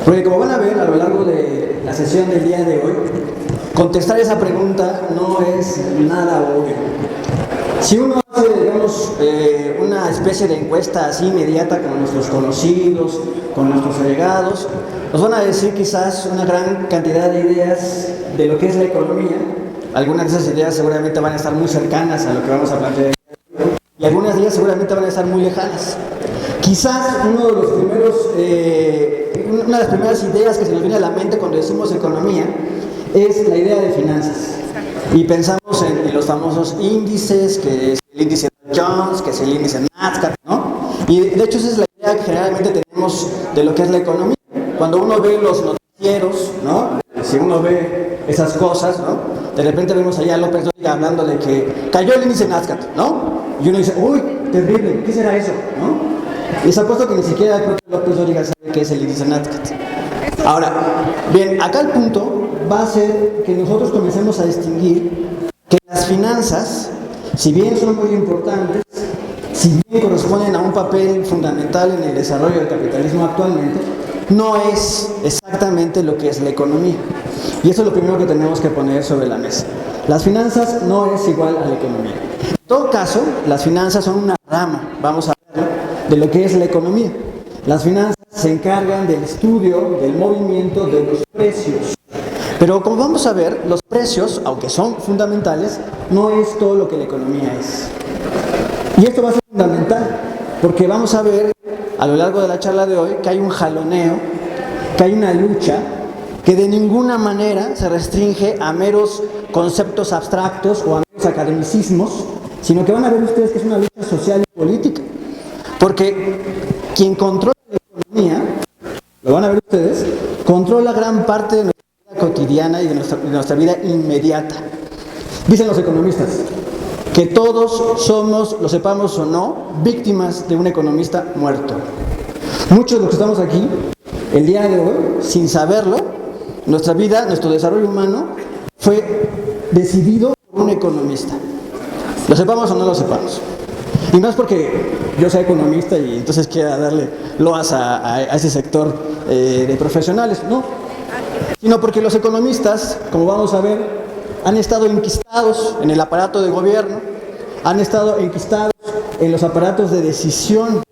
Porque como van a ver a lo largo de la sesión del día de hoy, contestar esa pregunta no es nada obvio. Si uno hace, digamos, una especie de encuesta así inmediata con nuestros conocidos, con nuestros allegados, nos van a decir quizás una gran cantidad de ideas de lo que es la economía. Algunas de esas ideas seguramente van a estar muy cercanas a lo que vamos a plantear y algunas de ellas seguramente van a estar muy lejanas. Quizás una de las primeras ideas que se nos viene a la mente cuando decimos economía es la idea de finanzas. Y pensamos en los famosos índices, que es el índice Jones, que es el índice Nasdaq, ¿no? Y de hecho esa es la idea que generalmente tenemos de lo que es la economía. Cuando uno ve los noticieros, ¿no? Si uno ve esas cosas, ¿no? De repente vemos allá a López Dóriga hablando de que cayó el índice Nasdaq, ¿no? Y uno dice, uy, terrible, ¿qué será eso? ¿No? Y se ha puesto que ni siquiera el propio López Dóriga sabe qué es el índice Nasdaq. Ahora, bien, acá el punto va a ser que nosotros comencemos a distinguir que las finanzas, si bien son muy importantes, si bien corresponden a un papel fundamental en el desarrollo del capitalismo actualmente, no es exactamente lo que es la economía. Y eso es lo primero que tenemos que poner sobre la mesa. Las finanzas no es igual a la economía. En todo caso, las finanzas son una rama, vamos a ver, de lo que es la economía. Las finanzas se encargan del estudio, del movimiento de los precios. Pero como vamos a ver, los precios, aunque son fundamentales, no es todo lo que la economía es. Y esto va a ser fundamental, porque vamos a ver a lo largo de la charla de hoy que hay un jaloneo, que hay una lucha que de ninguna manera se restringe a meros conceptos abstractos o a meros academicismos, sino que van a ver ustedes que es una lucha social y política. Porque quien controla la economía, lo van a ver ustedes, controla gran parte de nuestra vida cotidiana y de nuestra vida inmediata. Dicen los economistas que todos somos, lo sepamos o no, víctimas de un economista muerto. Muchos de los que estamos aquí, el día de hoy, sin saberlo, nuestra vida, nuestro desarrollo humano, fue decidido por un economista. Lo sepamos o no lo sepamos. Y no es porque yo sea economista y entonces quiera darle loas a ese sector de profesionales, no. Sino porque los economistas, como vamos a ver, han estado enquistados en el aparato de gobierno, han estado enquistados en los aparatos de decisión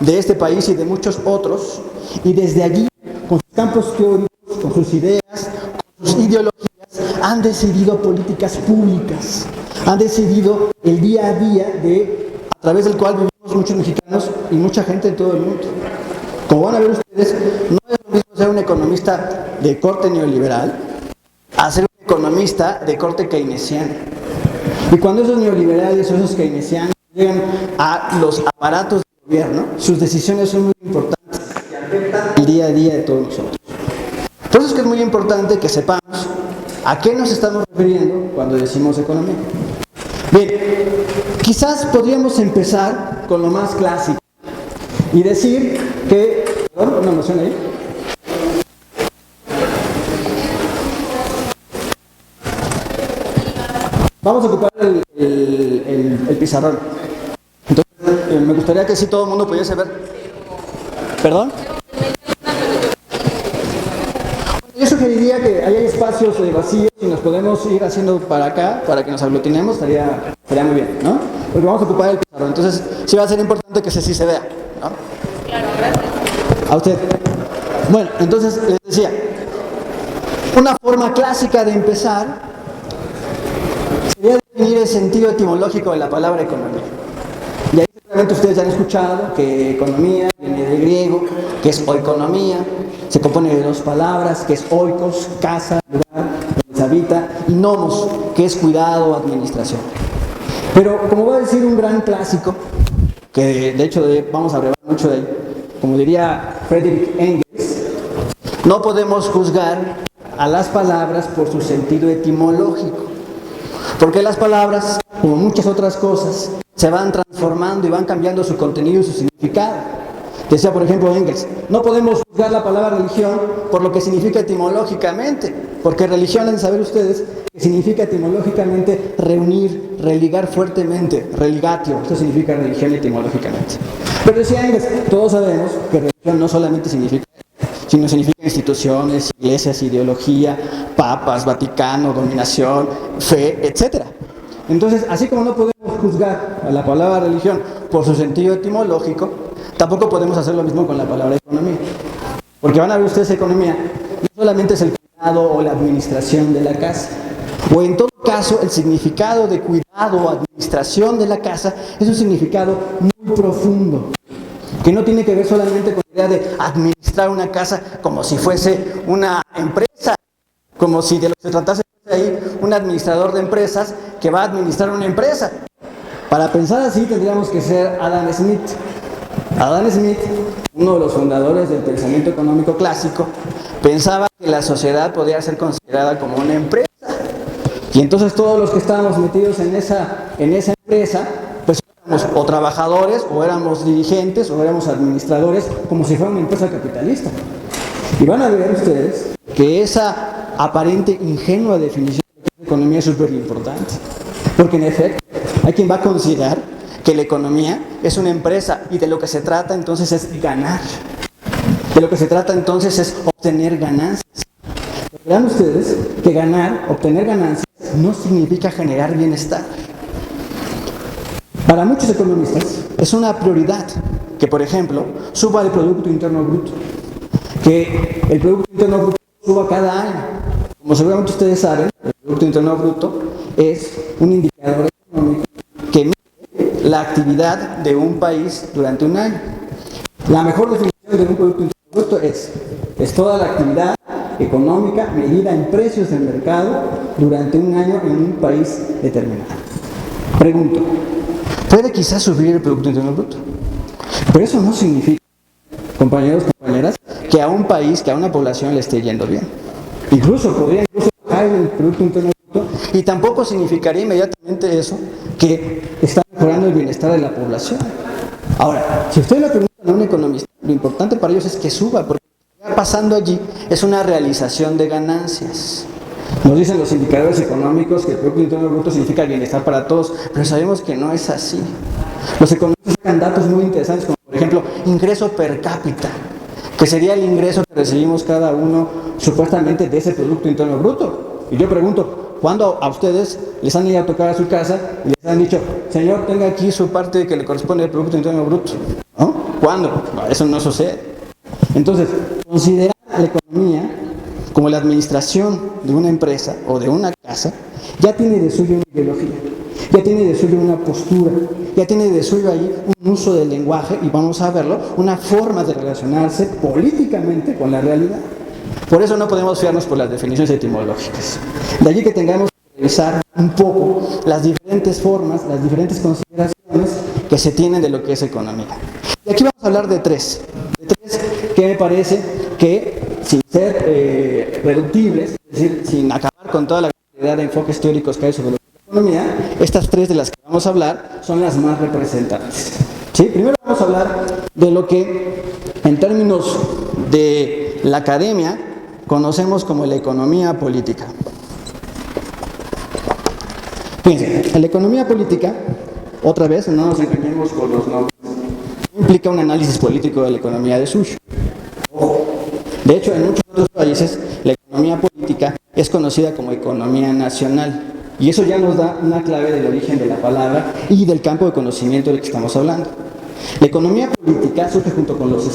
de este país y de muchos otros, y desde allí, con sus campos teóricos, con sus ideas, con sus ideologías, han decidido políticas públicas, han decidido el día a día a través del cual vivimos muchos mexicanos y mucha gente en todo el mundo. Como van a ver ustedes, no es lo mismo ser un economista de corte neoliberal a ser un economista de corte keynesiano. Y cuando esos neoliberales o esos keynesianos llegan a los aparatos de gobierno, sus decisiones son muy importantes y afectan el día a día de todos nosotros. Por eso es que es muy importante que sepamos a qué nos estamos refiriendo cuando decimos economía. Bien, quizás podríamos empezar con lo más clásico y decir que... ¿Perdón? ¿Una noción ahí? Vamos a ocupar el pizarrón. Entonces, me gustaría que sí todo el mundo pudiese ver. ¿Perdón? Yo sugeriría que hay espacios vacíos y nos podemos ir haciendo para acá, para que nos aglutinemos, estaría muy bien, ¿no? Porque vamos a ocupar el pizarrón. Entonces, sí va a ser importante que sí se vea, ¿no? Claro, gracias. A usted. Bueno, entonces les decía, una forma clásica de empezar sería definir el sentido etimológico de la palabra economía. Y ahí seguramente ustedes ya han escuchado que economía viene del griego, que es oikonomía, se compone de dos palabras, que es oikos, casa, lugar, donde se habita, y nomos, que es cuidado o administración. Pero como va a decir un gran clásico, que de hecho vamos a brevar mucho de él, como diría Friedrich Engels, no podemos juzgar a las palabras por su sentido etimológico, porque las palabras, como muchas otras cosas, se van transformando y van cambiando su contenido y su significado. Decía, por ejemplo, Engels, no podemos juzgar la palabra religión por lo que significa etimológicamente, porque religión, deben saber ustedes, que significa etimológicamente reunir, religar fuertemente, religatio, esto significa religión etimológicamente. Pero decía Engels, todos sabemos que religión no solamente significa, sino significa instituciones, iglesias, ideología, papas, Vaticano, dominación, fe, etc. Entonces, así como no podemos juzgar a la palabra religión por su sentido etimológico, tampoco podemos hacer lo mismo con la palabra economía. Porque van a ver ustedes, economía no solamente es el cuidado o la administración de la casa, o en todo caso el significado de cuidado o administración de la casa es un significado muy profundo, que no tiene que ver solamente con la idea de administrar una casa como si fuese una empresa, como si de lo que se tratase de ahí un administrador de empresas que va a administrar una empresa. Para pensar así tendríamos que ser Adam Smith. Adam Smith, uno de los fundadores del pensamiento económico clásico, pensaba que la sociedad podía ser considerada como una empresa. Y entonces todos los que estábamos metidos en esa empresa, pues éramos o trabajadores, o éramos dirigentes, o éramos administradores, como si fuera una empresa capitalista. Y van a ver ustedes que esa aparente ingenua definición de economía es súper importante. Porque en efecto, hay quien va a considerar que la economía es una empresa y de lo que se trata entonces es ganar. De lo que se trata entonces es obtener ganancias. Pero vean ustedes que ganar, obtener ganancias, no significa generar bienestar. Para muchos economistas es una prioridad que, por ejemplo, suba el Producto Interno Bruto. Que el Producto Interno Bruto suba cada año. Como seguramente ustedes saben, el Producto Interno Bruto es un indicador económico que mide la actividad de un país durante un año. La mejor definición de un Producto Interno Bruto es toda la actividad económica medida en precios del mercado durante un año en un país determinado. Pregunto, ¿puede quizás subir el Producto Interno Bruto? Pero eso no significa, compañeros, compañeras, que a un país, que a una población le esté yendo bien. Podría bajar el Producto Interno Bruto, y tampoco significaría inmediatamente eso que está mejorando el bienestar de la población. Ahora, si ustedes le preguntan a un economista, lo importante para ellos es que suba, porque lo que está pasando allí es una realización de ganancias. Nos dicen los indicadores económicos que el Producto Interno Bruto significa bienestar para todos, pero sabemos que no es así. Los economistas sacan datos muy interesantes, como por ejemplo, ingreso per cápita, que sería el ingreso que recibimos cada uno supuestamente de ese Producto Interno Bruto. Y yo pregunto, ¿cuándo a ustedes les han ido a tocar a su casa y les han dicho, señor, tenga aquí su parte que le corresponde al Producto Interno Bruto? ¿No? ¿Cuándo? No, eso no sucede. Entonces, considerar la economía como la administración de una empresa o de una casa ya tiene de suyo una ideología, ya tiene de suyo una postura, ya tiene de suyo ahí un uso del lenguaje, y vamos a verlo, una forma de relacionarse políticamente con la realidad. Por eso no podemos fiarnos por las definiciones etimológicas. De allí que tengamos que revisar un poco las diferentes formas, las diferentes consideraciones que se tienen de lo que es economía. Y aquí vamos a hablar de tres que me parece que, sin ser reductibles, es decir, sin acabar con toda la cantidad de enfoques teóricos que hay sobre la economía, estas tres de las que vamos a hablar son las más representantes. ¿Sí? Primero vamos a hablar de lo que, en términos de la academia, conocemos como la economía política. Fíjense, la economía política, otra vez, no nos engañemos con los nombres, implica un análisis político de la economía de suyo. De hecho, en muchos otros países, la economía política es conocida como economía nacional. Y eso ya nos da una clave del origen de la palabra y del campo de conocimiento del que estamos hablando. La economía política surge junto con los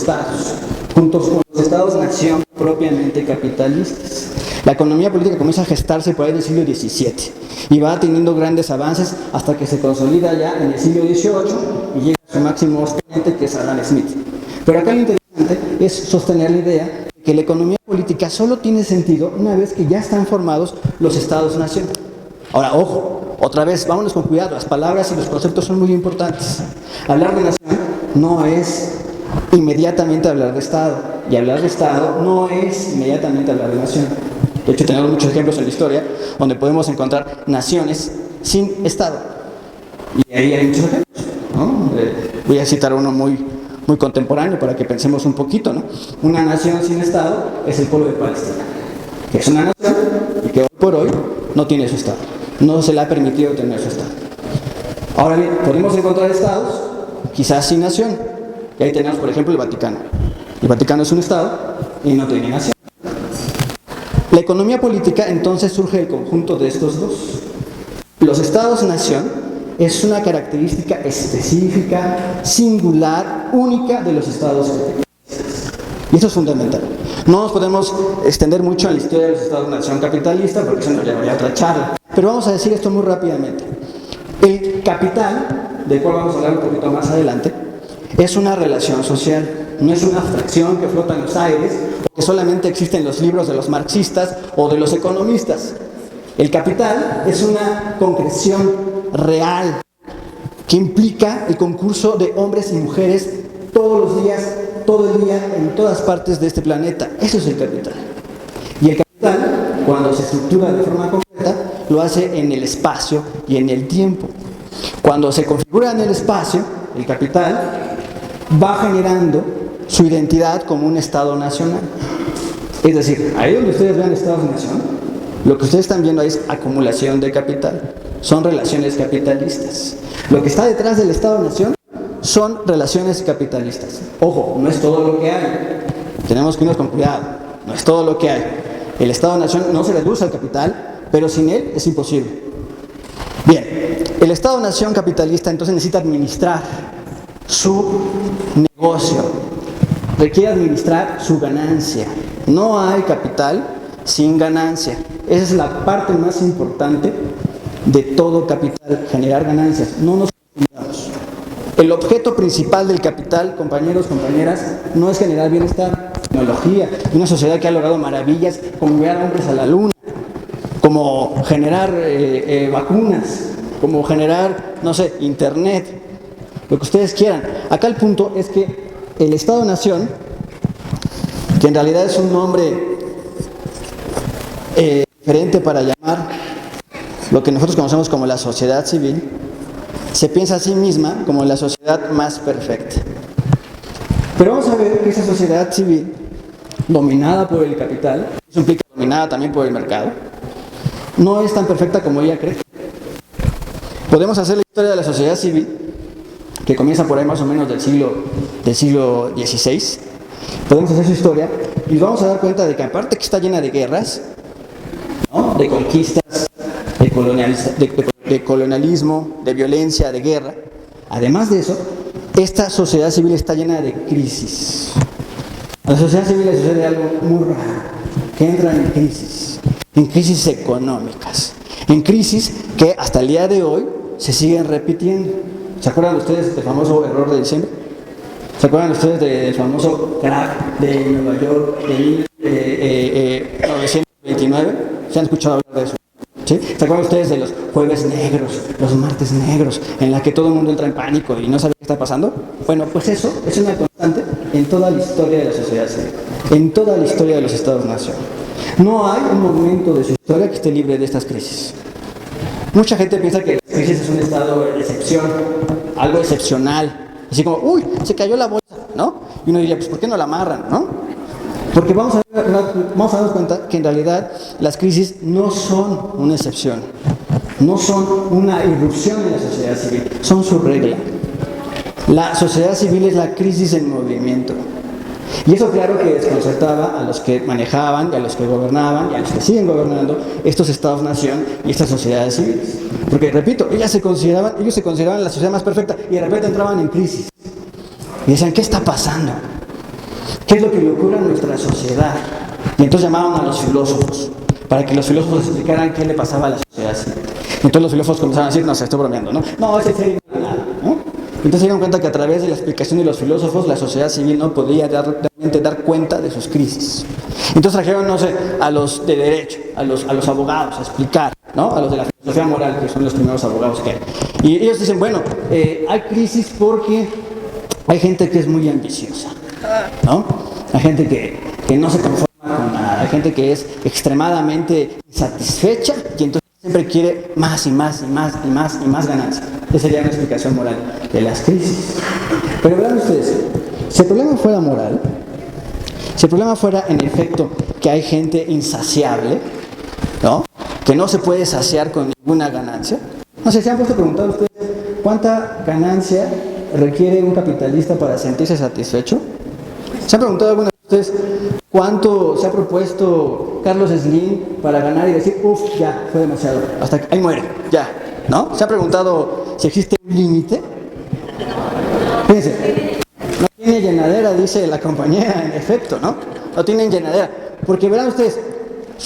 estados-nación propiamente capitalistas. La economía política comienza a gestarse por ahí del siglo XVII y va teniendo grandes avances hasta que se consolida ya en el siglo XVIII y llega a su máximo exponente, que es Adam Smith. Pero acá lo interesante es sostener la idea de que la economía política solo tiene sentido una vez que ya están formados los estados-nación. Ahora, ojo, otra vez, vámonos con cuidado, las palabras y los conceptos son muy importantes. Hablar de nación no es inmediatamente hablar de Estado, y hablar de Estado no es inmediatamente hablar de nación. De hecho, tenemos muchos ejemplos en la historia donde podemos encontrar naciones sin Estado. Y ahí hay muchos ejemplos, ¿no? Voy a citar uno muy contemporáneo para que pensemos un poquito, ¿no? Una nación sin Estado es el pueblo de Palestina, que es una nación y que hoy por hoy no tiene su Estado. No se le ha permitido tener su Estado. Ahora bien, podemos encontrar estados, quizás sin nación. Y ahí tenemos, por ejemplo, el Vaticano. El Vaticano es un Estado, y no tiene nación. La economía política entonces surge del conjunto de estos dos. Los estados-nación es una característica específica, singular, única de los estados capitalistas. Y eso es fundamental. No nos podemos extender mucho en la historia de los estados-nación capitalistas porque eso nos llevaría a otra charla. Pero vamos a decir esto muy rápidamente. El capital, del cual vamos a hablar un poquito más adelante, es una relación social, no es una abstracción que flota en los aires o que solamente existe en los libros de los marxistas o de los economistas. El capital es una concreción real que implica el concurso de hombres y mujeres todos los días, todo el día, en todas partes de este planeta. Eso es el capital. Y el capital, cuando se estructura de forma concreta, lo hace en el espacio y en el tiempo. Cuando se configura en el espacio, el capital va generando su identidad como un Estado nacional. Es decir, ahí donde ustedes vean Estados-nación, lo que ustedes están viendo ahí es acumulación de capital. Son relaciones capitalistas. Lo que está detrás del Estado-nación son relaciones capitalistas. Ojo, no es todo lo que hay. Tenemos que irnos con cuidado. No es todo lo que hay. El Estado-nación no se reduce al capital, pero sin él es imposible. Bien, el Estado-nación capitalista entonces necesita administrar su negocio, requiere administrar su ganancia. No hay capital sin ganancia. Esa es la parte más importante de todo capital, generar ganancias. No nos confundamos. El objeto principal del capital, compañeros, compañeras, no es generar bienestar, tecnología, una sociedad que ha logrado maravillas como enviar hombres a la luna, como generar vacunas, como generar, no sé, internet, lo que ustedes quieran. Acá el punto es que el Estado-nación, que en realidad es un nombre diferente para llamar lo que nosotros conocemos como la sociedad civil, se piensa a sí misma como la sociedad más perfecta. Pero vamos a ver que esa sociedad civil, dominada por el capital, eso implica dominada también por el mercado, no es tan perfecta como ella cree. Podemos hacer la historia de la sociedad civil, que comienza por ahí más o menos del siglo XVI. Podemos hacer su historia y nos vamos a dar cuenta de que aparte que está llena de guerras, ¿no?, de conquistas, de colonialismo, de violencia, de guerra, además de eso, esta sociedad civil está llena de crisis. A la sociedad civil le sucede algo muy raro, que entra en crisis económicas, en crisis que hasta el día de hoy se siguen repitiendo. ¿Se acuerdan ustedes del famoso error de diciembre? ¿Se acuerdan ustedes del famoso crack de Nueva York de 1929? ¿Se han escuchado hablar de eso? ¿Sí? ¿Se acuerdan ustedes de los jueves negros, los martes negros, en la que todo el mundo entra en pánico y no sabe qué está pasando? Bueno, pues eso es una constante en toda la historia de la sociedad civil, en toda la historia de los Estados-nación. No hay un momento de su historia que esté libre de estas crisis. Mucha gente piensa que la crisis es un estado de excepción, algo excepcional. Así como, uy, se cayó la bolsa, ¿no? Y uno diría, pues ¿por qué no la amarran, no? Porque vamos a darnos cuenta que en realidad las crisis no son una excepción, no son una irrupción en la sociedad civil, son su regla. La sociedad civil es la crisis en movimiento. Y eso claro que desconcertaba a los que manejaban, y a los que gobernaban, y a los que siguen gobernando estos estados-nación y estas sociedades civiles. Porque, repito, ellos se consideraban la sociedad más perfecta y de repente entraban en crisis. Y decían, ¿qué está pasando? ¿Qué es lo que le ocurre a nuestra sociedad? Y entonces llamaban a los filósofos, para que los filósofos explicaran qué le pasaba a la sociedad civil. Entonces los filósofos comenzaron a decir, no sé, estoy bromeando, ¿no? No, ese sería nada, ¿no? Entonces se dieron cuenta que a través de la explicación de los filósofos, la sociedad civil no podía realmente dar cuenta de sus crisis. Entonces trajeron, no sé, a los de derecho, a los abogados a explicar, ¿no? A los de la filosofía moral, que son los primeros abogados que hay. Y ellos dicen, bueno, hay crisis porque hay gente que es muy ambiciosa, ¿no? Hay gente que no se conforma con nada, hay gente que es extremadamente insatisfecha y entonces siempre quiere más y más y más y más y más ganancia. Esa sería una explicación moral de las crisis. Pero vean ustedes, si el problema fuera moral, si el problema fuera en efecto que hay gente insaciable, ¿no?, que no se puede saciar con ninguna ganancia, no sé, ¿se han puesto a preguntar ustedes cuánta ganancia requiere un capitalista para sentirse satisfecho? ¿Se han preguntado alguna vez Entonces, ¿cuánto se ha propuesto Carlos Slim para ganar y decir, uff, ya, fue demasiado, hasta ahí muere, ya, ¿no? ¿Se ha preguntado si existe un límite? Fíjense, no tiene llenadera, dice la compañera, en efecto, ¿no? No tienen llenadera, porque verán ustedes,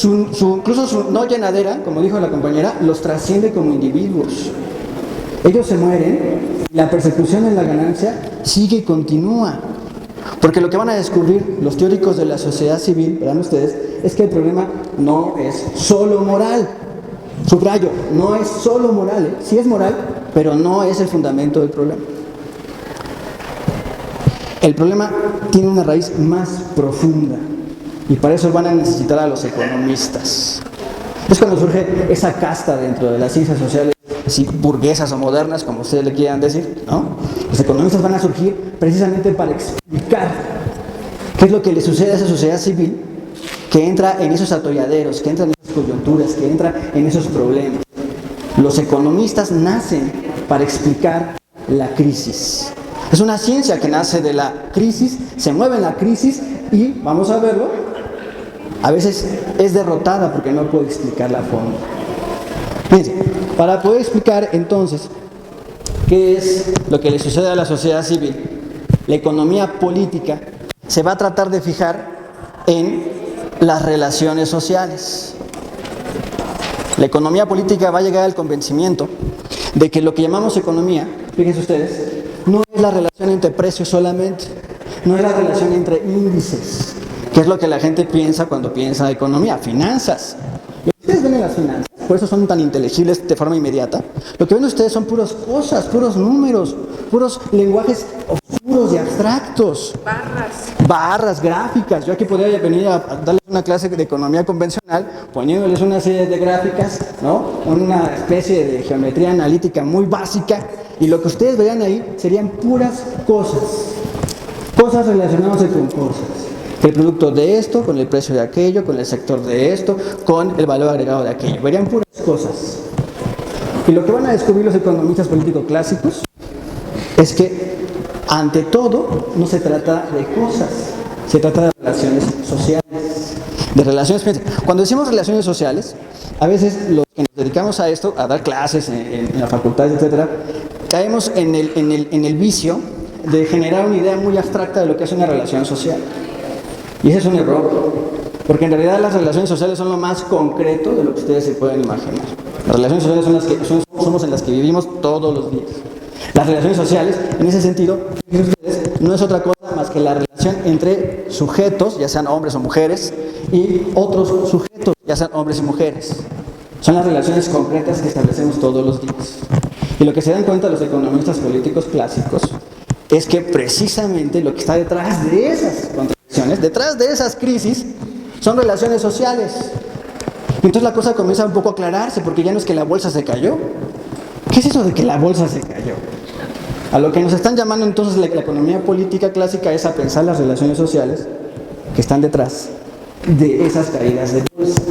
incluso su no llenadera, como dijo la compañera, los trasciende como individuos. Ellos se mueren, la persecución en la ganancia sigue y continúa. Porque lo que van a descubrir los teóricos de la sociedad civil, verán ustedes, es que el problema no es solo moral. Subrayo, no es solo moral, ¿eh? Sí es moral, pero no es el fundamento del problema. El problema tiene una raíz más profunda y para eso van a necesitar a los economistas. Es cuando surge esa casta dentro de las ciencias sociales, así burguesas o modernas, como ustedes le quieran decir, ¿no? Los economistas van a surgir precisamente para explicar qué es lo que le sucede a esa sociedad civil que entra en esos atolladeros, que entra en esas coyunturas, que entra en esos problemas. Los economistas nacen para explicar la crisis. Es una ciencia que nace de la crisis, se mueve en la crisis y, vamos a verlo, a veces es derrotada porque no puede explicarla a fondo. Fíjense, para poder explicar entonces qué es lo que le sucede a la sociedad civil, la economía política se va a tratar de fijar en las relaciones sociales. La economía política va a llegar al convencimiento de que lo que llamamos economía, fíjense ustedes, no es la relación entre precios solamente, no es la relación entre índices, que es lo que la gente piensa cuando piensa economía, finanzas. Lo que ustedes ven en las finanzas, por eso son tan inteligibles de forma inmediata, lo que ven ustedes son puras cosas, puros números, puros lenguajes oscuros y abstractos. Barras, gráficas. Yo aquí podría venir a darles una clase de economía convencional, poniéndoles una serie de gráficas, ¿no? Una especie de geometría analítica muy básica, y lo que ustedes verían ahí serían puras cosas. Cosas relacionadas con cosas. El producto de esto, con el precio de aquello, con el sector de esto, con el valor agregado de aquello. Verían puras cosas. Y lo que van a descubrir los economistas políticos clásicos es que, ante todo, no se trata de cosas, se trata de relaciones sociales. De relaciones, cuando decimos relaciones sociales, a veces los que nos dedicamos a esto, a dar clases en la facultad, etcétera, caemos en el vicio de generar una idea muy abstracta de lo que es una relación social. Y ese es un error, porque en realidad las relaciones sociales son lo más concreto de lo que ustedes se pueden imaginar. Las relaciones sociales somos en las que vivimos todos los días. Las relaciones sociales, en ese sentido, no es otra cosa más que la relación entre sujetos, ya sean hombres o mujeres, y otros sujetos, ya sean hombres y mujeres. Son las relaciones concretas que establecemos todos los días. Y lo que se dan cuenta los economistas políticos clásicos es que precisamente lo que está detrás de esas contradicciones, detrás de esas crisis, son relaciones sociales. Y entonces la cosa comienza un poco a aclararse, porque ya no es que la bolsa se cayó. ¿Qué es eso de que la bolsa se cayó? A lo que nos están llamando entonces la economía política clásica es a pensar las relaciones sociales que están detrás de esas caídas de bolsa.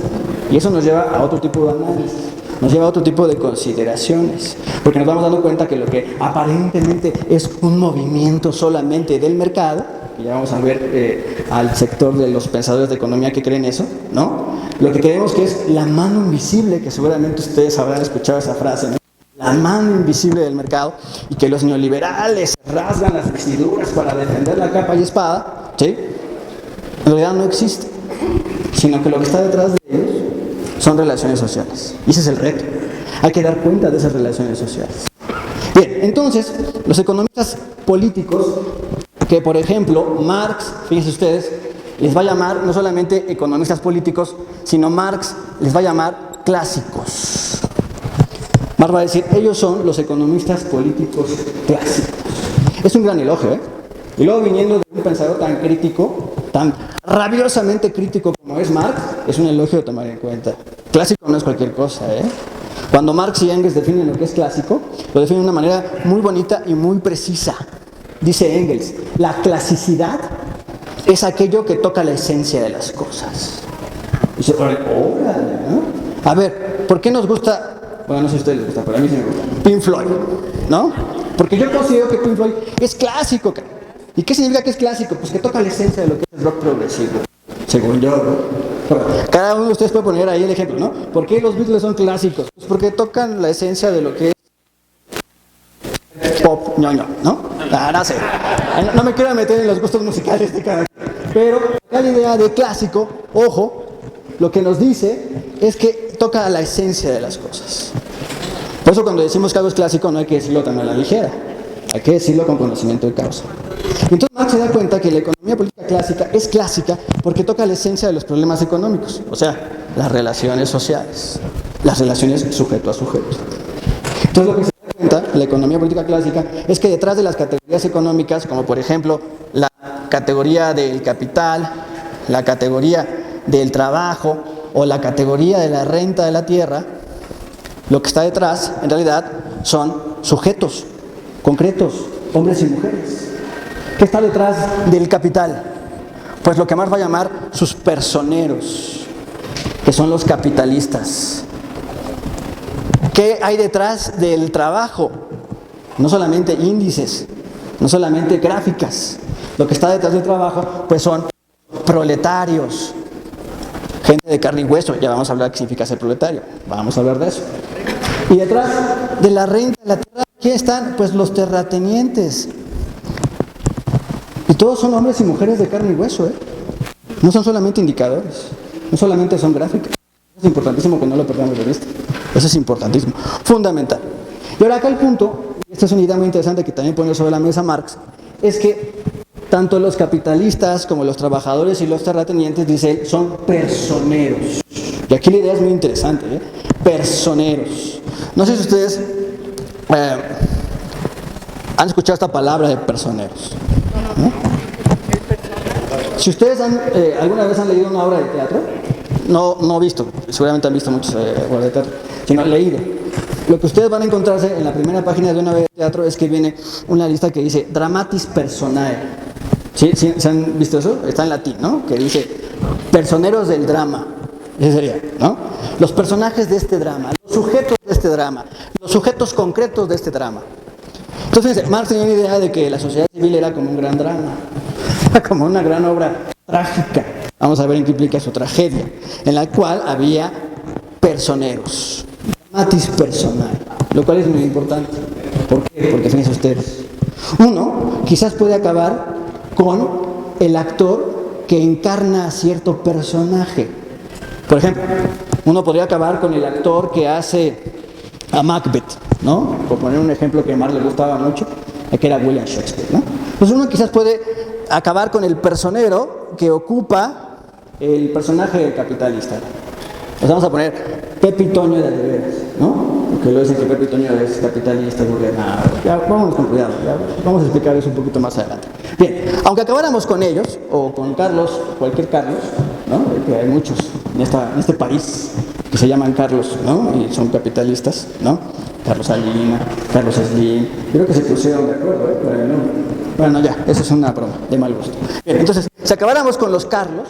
Y eso nos lleva a otro tipo de análisis, nos lleva a otro tipo de consideraciones, porque nos vamos dando cuenta que lo que aparentemente es un movimiento solamente del mercado, y ya vamos a ver al sector de los pensadores de economía que creen eso, ¿no? Lo que creemos que es la mano invisible, que seguramente ustedes habrán escuchado esa frase, ¿no? La mano invisible del mercado, y que los neoliberales rasgan las vestiduras para defender la capa y espada, ¿sí? En realidad no existe, sino que lo que está detrás de ellos son relaciones sociales. Y ese es el reto. Hay que dar cuenta de esas relaciones sociales. Bien, entonces, los economistas políticos, que por ejemplo, Marx, fíjense ustedes, les va a llamar no solamente economistas políticos, sino Marx les va a llamar clásicos. Marx va a decir, ellos son los economistas políticos clásicos. Es un gran elogio, ¿eh? Y luego viniendo de un pensador tan crítico, tan rabiosamente crítico como es Marx, es un elogio de tomar en cuenta. Clásico no es cualquier cosa, ¿eh? Cuando Marx y Engels definen lo que es clásico, lo definen de una manera muy bonita y muy precisa. Dice Engels, la clasicidad es aquello que toca la esencia de las cosas. Dice, órale, ¿no? A ver, ¿por qué nos gusta? Bueno, no sé si a ustedes les gusta, pero a mí sí me gusta. Pink Floyd, ¿no? Porque yo considero que Pink Floyd es clásico. ¿Y qué significa que es clásico? Pues que toca la esencia de lo que es el rock progresivo, según yo, ¿no? Bueno, cada uno de ustedes puede poner ahí el ejemplo, ¿no? ¿Por qué los Beatles son clásicos? Pues porque tocan la esencia de lo que es pop, ñoño, ¿no? No sé. No me quiero meter en los gustos musicales de cada quien. Pero la idea de clásico, ojo, lo que nos dice es que toca la esencia de las cosas. Por eso cuando decimos que algo es clásico no hay que decirlo tan a la ligera, hay que decirlo con conocimiento de causa. Entonces Marx se da cuenta que la economía política clásica es clásica porque toca la esencia de los problemas económicos, o sea, las relaciones sociales, las relaciones sujeto a sujeto. Entonces lo que se da cuenta la economía política clásica es que detrás de las categorías económicas, como por ejemplo la categoría del capital, la categoría del trabajo o la categoría de la renta de la tierra, lo que está detrás en realidad son sujetos concretos, hombres y mujeres. ¿Qué está detrás del capital? Pues lo que Marx va a llamar sus personeros, que son los capitalistas. ¿Qué hay detrás del trabajo? No solamente índices, no solamente gráficas. Lo que está detrás del trabajo, pues son proletarios, gente de carne y hueso. Ya vamos a hablar de qué significa ser proletario, vamos a hablar de eso. Y detrás de la renta de la tierra, ¿quién están? Pues los terratenientes. Y todos son hombres y mujeres de carne y hueso, ¿eh? No son solamente indicadores, no solamente son gráficas. Es importantísimo que no lo perdamos de vista. Eso es importantísimo, fundamental. Y ahora acá el punto, y esta es una idea muy interesante que también pone sobre la mesa Marx, es que tanto los capitalistas como los trabajadores y los terratenientes, dice él, son personeros. Y aquí la idea es muy interesante, ¿eh? Personeros. No sé si ustedes han escuchado esta palabra de personeros, ¿no? Si ustedes alguna vez han leído una obra de teatro, no visto, seguramente han visto muchas obras de teatro, sino leído. Lo que ustedes van a encontrarse en la primera página de una obra de teatro es que viene una lista que dice Dramatis Personae. ¿Sí han visto eso? Está en latín, ¿no? Que dice personeros del drama. Ese sería, ¿no? Los personajes de este drama, los sujetos de este drama, los sujetos concretos de este drama. Entonces, fíjense, Marx tenía una idea de que la sociedad civil era como un gran drama, como una gran obra trágica. Vamos a ver en qué implica su tragedia, en la cual había personeros, dramatis personae, lo cual es muy importante. ¿Por qué? Porque fíjense ustedes, uno quizás puede acabar con el actor que encarna a cierto personaje. Por ejemplo, uno podría acabar con el actor que hace a Macbeth, ¿no? Por poner un ejemplo que a Marx le gustaba mucho, que era William Shakespeare, ¿no? Entonces uno quizás puede acabar con el personero que ocupa el personaje del capitalista. Nos vamos a poner Pepe Toño de veras, ¿no? Porque lo dicen que Pepe Toño es capitalista, porque ya vámonos con cuidado, ya vamos a explicar eso un poquito más adelante. Bien, aunque acabáramos con ellos, o con Carlos, cualquier Carlos, ¿no? Que hay muchos en este país que se llaman Carlos, ¿no? Y son capitalistas, ¿no? Carlos Salina, Carlos Slim, creo que se pusieron de acuerdo, por el nombre. Bueno, ya, eso es una broma, de mal gusto. Bien, entonces, si acabáramos con los Carlos,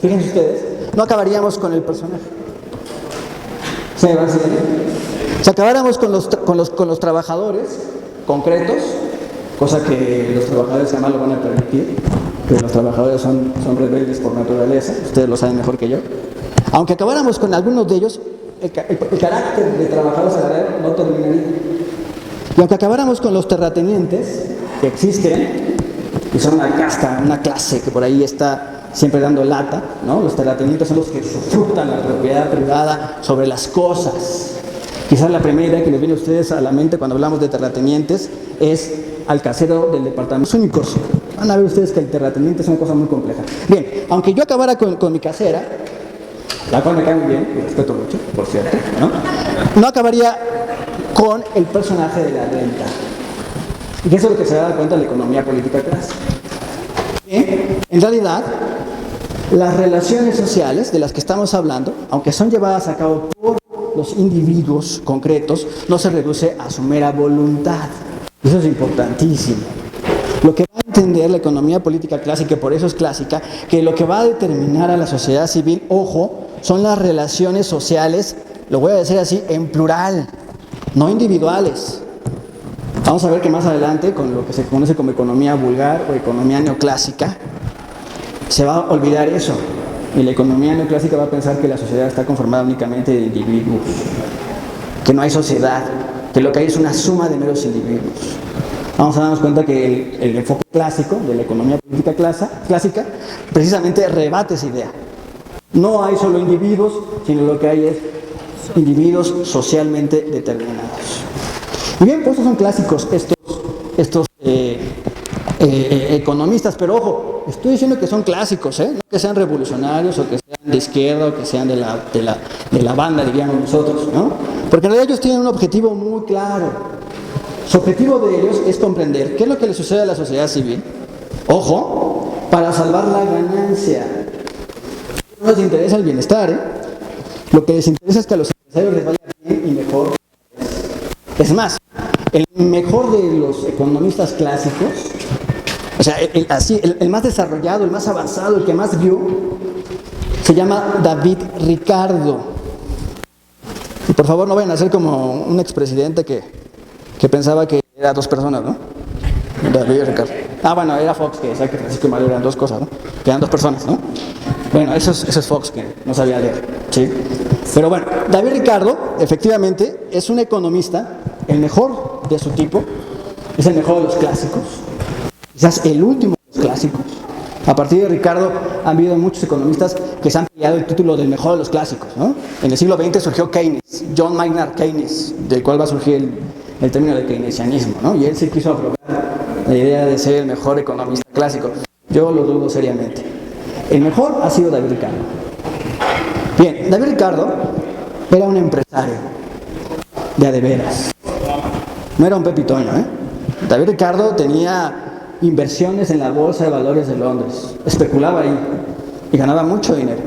fíjense ustedes, no acabaríamos con el personaje. ¿Se va a hacer? Si acabáramos con los trabajadores concretos, cosa que los trabajadores jamás lo van a permitir, que los trabajadores son rebeldes por naturaleza, ustedes lo saben mejor que yo. Aunque acabáramos con algunos de ellos, el carácter de trabajador asalariado no terminaría. Y aunque acabáramos con los terratenientes, que existen, y son una casta, una clase que por ahí está siempre dando lata, ¿no? Los terratenientes son los que sufructan la propiedad privada sobre las cosas. Quizás la primera idea que les viene a ustedes a la mente cuando hablamos de terratenientes es al casero del departamento únicos. Van a ver ustedes que el terrateniente es una cosa muy compleja. Bien, aunque yo acabara con mi casera, la cual me cae muy bien, y respeto mucho, por cierto, no acabaría con el personaje de la renta. Y eso es lo que se da cuenta de la economía política clásica. En realidad, las relaciones sociales de las que estamos hablando, aunque son llevadas a cabo por los individuos concretos, no se reduce a su mera voluntad. Eso es importantísimo. Lo que va a entender la economía política clásica, y por eso es clásica, que lo que va a determinar a la sociedad civil, ojo, son las relaciones sociales, lo voy a decir así, en plural, no individuales. Vamos a ver que más adelante, con lo que se conoce como economía vulgar o economía neoclásica, se va a olvidar eso. Y la economía neoclásica va a pensar que la sociedad está conformada únicamente de individuos, que no hay sociedad, que lo que hay es una suma de meros individuos. Vamos a darnos cuenta que el enfoque clásico de la economía política clásica precisamente rebate esa idea. No hay solo individuos, sino lo que hay es individuos socialmente determinados. Y bien, pues estos son clásicos estos economistas, pero ojo, estoy diciendo que son clásicos, no que sean revolucionarios o que sean de izquierda o que sean de la banda, diríamos nosotros, ¿no? Porque en realidad ellos tienen un objetivo muy claro. Su objetivo de ellos es comprender qué es lo que le sucede a la sociedad civil, ojo, para salvar la ganancia. No les interesa el bienestar, lo que les interesa es que a los empresarios les vaya bien y mejor. Es más, el mejor de los economistas clásicos, o sea, el más desarrollado, el más avanzado, el que más vio, se llama David Ricardo. Y por favor no vayan a ser como un expresidente que pensaba que era dos personas, ¿no? David Ricardo. Bueno, era Fox, que decía que Francisco y Madero eran dos cosas, ¿no? Que eran dos personas, ¿no? Bueno, eso es Fox, que no sabía leer, ¿sí? Pero bueno, David Ricardo, efectivamente, es un economista, el mejor de su tipo, es el mejor de los clásicos, quizás el último de los clásicos. A partir de Ricardo han habido muchos economistas que se han peleado el título del mejor de los clásicos, ¿no? En el siglo XX surgió Keynes, John Maynard Keynes, del cual va a surgir el término de keynesianismo, ¿no? Y él sí quiso aprobar la idea de ser el mejor economista clásico. Yo lo dudo seriamente. El mejor ha sido David Ricardo. Bien, David Ricardo era un empresario de a de veras. No era un pepitoño, David Ricardo tenía inversiones en la bolsa de valores de Londres, especulaba ahí y ganaba mucho dinero.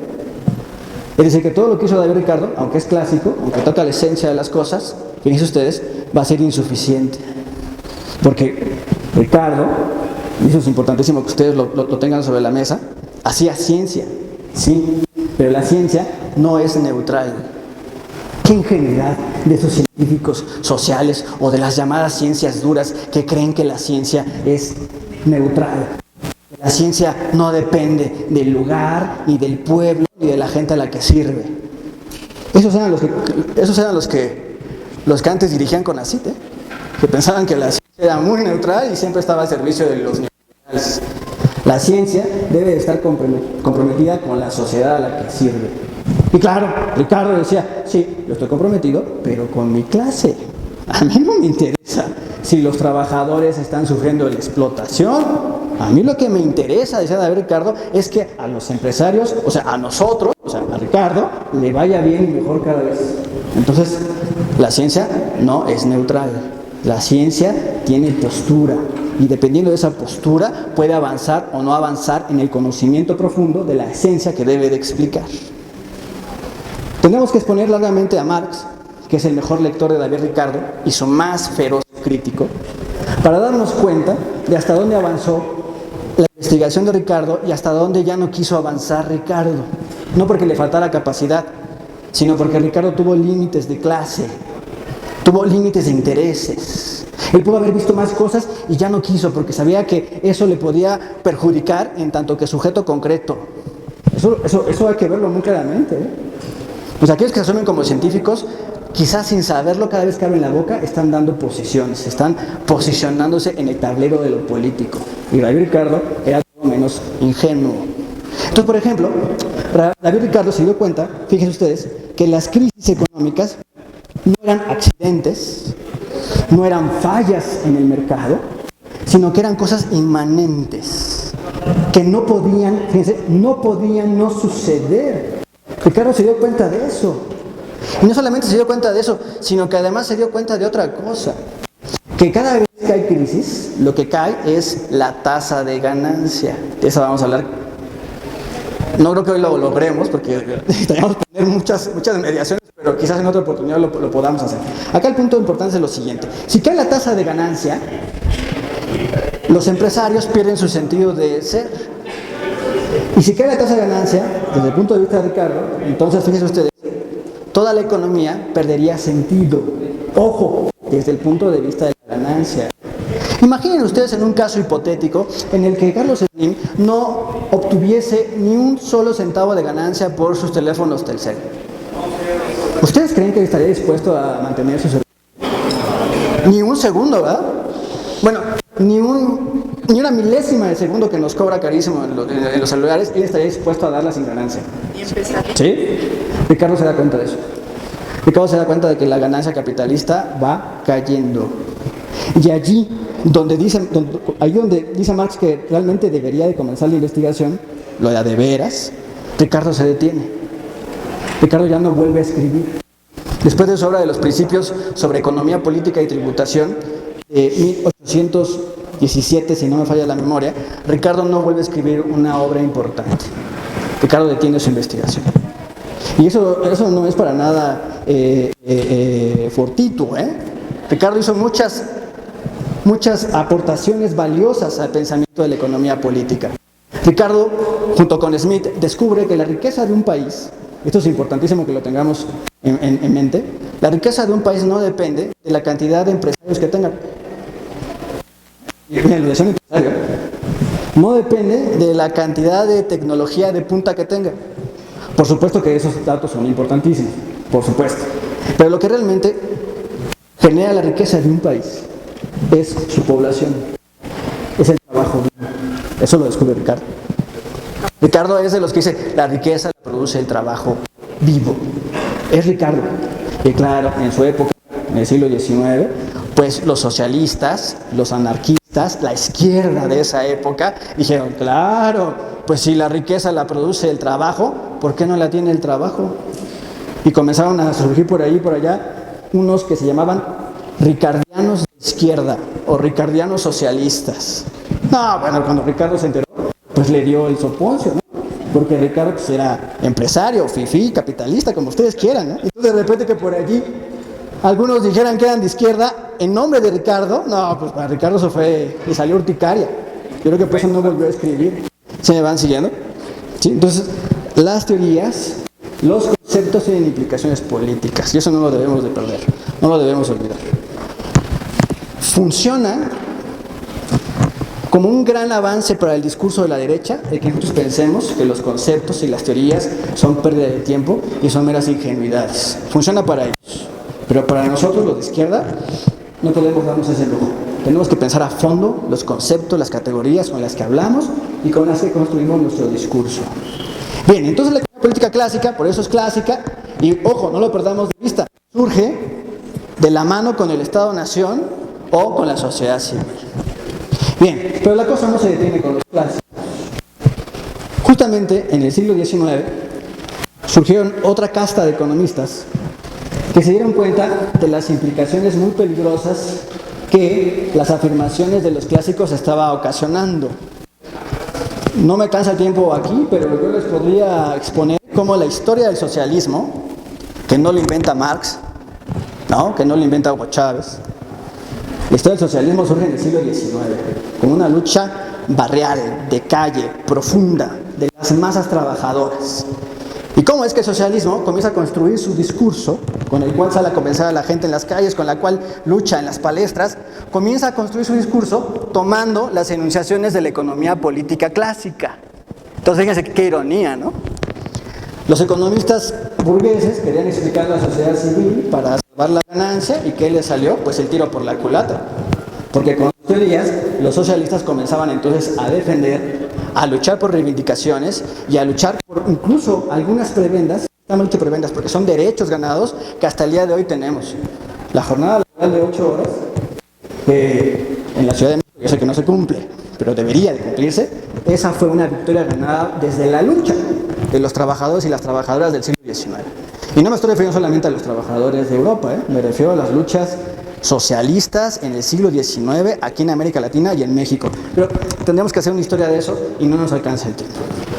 Es decir, que todo lo que hizo David Ricardo, aunque es clásico, aunque toca la esencia de las cosas, fíjense ustedes, va a ser insuficiente. Porque Ricardo, y eso es importantísimo que ustedes lo tengan sobre la mesa, hacía ciencia, sí, pero la ciencia no es neutral. ¿Qué ingenuidad de esos científicos sociales o de las llamadas ciencias duras que creen que la ciencia es neutral? La ciencia no depende del lugar, ni del pueblo, ni de la gente a la que sirve. Esos eran los que antes dirigían CONACYT, que pensaban que la ciencia era muy neutral y siempre estaba al servicio de los neoliberales. La ciencia debe de estar comprometida con la sociedad a la que sirve. Y claro, Ricardo decía, sí, yo estoy comprometido, pero con mi clase. A mí no me interesa si los trabajadores están sufriendo la explotación. A mí lo que me interesa, decía David Ricardo, es que a los empresarios, o sea, a nosotros, o sea, a Ricardo, le vaya bien y mejor cada vez. Entonces, la ciencia no es neutral. La ciencia tiene postura. Y dependiendo de esa postura, puede avanzar o no avanzar en el conocimiento profundo de la esencia que debe de explicar. Tenemos que exponer largamente a Marx, que es el mejor lector de David Ricardo y su más feroz crítico, para darnos cuenta de hasta dónde avanzó la investigación de Ricardo y hasta dónde ya no quiso avanzar Ricardo. No porque le faltara capacidad, sino porque Ricardo tuvo límites de clase, tuvo límites de intereses. Él pudo haber visto más cosas y ya no quiso porque sabía que eso le podía perjudicar en tanto que sujeto concreto. Eso hay que verlo muy claramente, Pues aquellos que se asumen como científicos, quizás sin saberlo, cada vez que abren la boca, están dando posiciones, están posicionándose en el tablero de lo político. Y David Ricardo era todo menos ingenuo. Entonces, por ejemplo, David Ricardo se dio cuenta, fíjense ustedes, que las crisis económicas no eran accidentes, no eran fallas en el mercado, sino que eran cosas inmanentes, que no podían, fíjense, no podían no suceder. Ricardo se dio cuenta de eso. Y no solamente se dio cuenta de eso, sino que además se dio cuenta de otra cosa. Que cada vez que hay crisis, lo que cae es la tasa de ganancia. De eso vamos a hablar. No creo que hoy lo logremos, porque necesitamos poner muchas mediaciones, pero quizás en otra oportunidad lo podamos hacer. Acá el punto importante es lo siguiente. Si cae la tasa de ganancia, los empresarios pierden su sentido de ser. Y si cae la tasa de ganancia, desde el punto de vista de Ricardo, entonces fíjense ustedes, toda la economía perdería sentido. Ojo, desde el punto de vista de la ganancia. ganancia. Imaginen ustedes en un caso hipotético en el que Carlos Slim no obtuviese ni un solo centavo de ganancia por sus teléfonos Telcel. ¿Ustedes creen que estaría dispuesto a mantener su servicio? Ni un segundo, ¿verdad? Bueno, ni una milésima de segundo que nos cobra carísimo en los celulares, él estaría dispuesto a darla sin ganancia. Y empezar. ¿Sí? Ricardo se da cuenta de eso. Ricardo se da cuenta de que la ganancia capitalista va cayendo. Y allí donde dice Marx que realmente debería de comenzar la investigación, lo de veras, Ricardo se detiene. Ricardo ya no vuelve a escribir. Después de su obra de los principios sobre economía política y tributación, 1817, si no me falla la memoria, Ricardo no vuelve a escribir una obra importante. Ricardo detiene su investigación. Y eso no es para nada fortuito, ¿eh? Ricardo hizo muchas aportaciones valiosas al pensamiento de la economía política. Ricardo, junto con Smith, descubre que la riqueza de un país, esto es importantísimo que lo tengamos en mente, la riqueza de un país no depende de la cantidad de empresarios que tengan. Miren, lo decía un empresario, no depende de la cantidad de tecnología de punta que tenga. Por supuesto que esos datos son importantísimos, por supuesto. Pero lo que realmente genera la riqueza de un país es su población, es el trabajo vivo. Eso lo descubre Ricardo. Ricardo es de los que dice, la riqueza la produce el trabajo vivo. Es Ricardo. Y claro, en su época, en el siglo XIX, pues los socialistas, los anarquistas, la izquierda de esa época, dijeron, claro, pues si la riqueza la produce el trabajo, ¿por qué no la tiene el trabajo? Y comenzaron a surgir por ahí y por allá unos que se llamaban ricardianos de izquierda o ricardianos socialistas. No, bueno, cuando Ricardo se enteró, pues le dio el soponcio, ¿no? Porque Ricardo pues, era empresario, fifí, capitalista, como ustedes quieran, ¿no? Entonces de repente que por allí algunos dijeran que eran de izquierda en nombre de Ricardo, no, pues para Ricardo se fue y salió urticaria. Yo creo que por eso no volvió a escribir. ¿Se me van siguiendo? ¿Sí? Entonces, las teorías, los conceptos tienen implicaciones políticas y eso no lo debemos de perder, no lo debemos olvidar. Funciona como un gran avance para el discurso de la derecha, el que nosotros pensemos que los conceptos y las teorías son pérdida de tiempo y son meras ingenuidades. Funciona para ellos, pero para nosotros, los de izquierda, no podemos darnos ese lujo. Tenemos que pensar a fondo los conceptos, las categorías con las que hablamos y con las que construimos nuestro discurso. Bien, entonces la economía política clásica, por eso es clásica, y ojo, no lo perdamos de vista, surge de la mano con el Estado-Nación o con la sociedad civil. Bien, pero la cosa no se detiene con los clásicos. Justamente en el siglo XIX surgieron otra casta de economistas que se dieron cuenta de las implicaciones muy peligrosas que las afirmaciones de los clásicos estaba ocasionando. No me alcanza el tiempo aquí, pero yo les podría exponer cómo la historia del socialismo, que no lo inventa Marx, ¿no? Que no lo inventa Hugo Chávez, la historia del socialismo surge en el siglo XIX, como una lucha barrial, de calle, profunda, de las masas trabajadoras. ¿Y cómo es que el socialismo comienza a construir su discurso, con el cual sale a convencer a la gente en las calles, con la cual lucha en las palestras? Comienza a construir su discurso tomando las enunciaciones de la economía política clásica. Entonces, fíjense qué ironía, ¿no? Los economistas burgueses querían explicar la sociedad civil para salvar la ganancia, ¿y qué les salió? Pues el tiro por la culata. Porque con sus teorías, los socialistas comenzaban entonces a defender, a luchar por reivindicaciones y a luchar por incluso algunas prebendas, están dicho prebendas porque son derechos ganados que hasta el día de hoy tenemos. La jornada laboral de 8 horas, que en la Ciudad de México yo sé que no se cumple, pero debería de cumplirse, esa fue una victoria ganada desde la lucha de los trabajadores y las trabajadoras del siglo XIX. Y no me estoy refiriendo solamente a los trabajadores de Europa, me refiero a las luchas socialistas en el siglo XIX, aquí en América Latina y en México. Pero tendríamos que hacer una historia de eso y no nos alcanza el tiempo.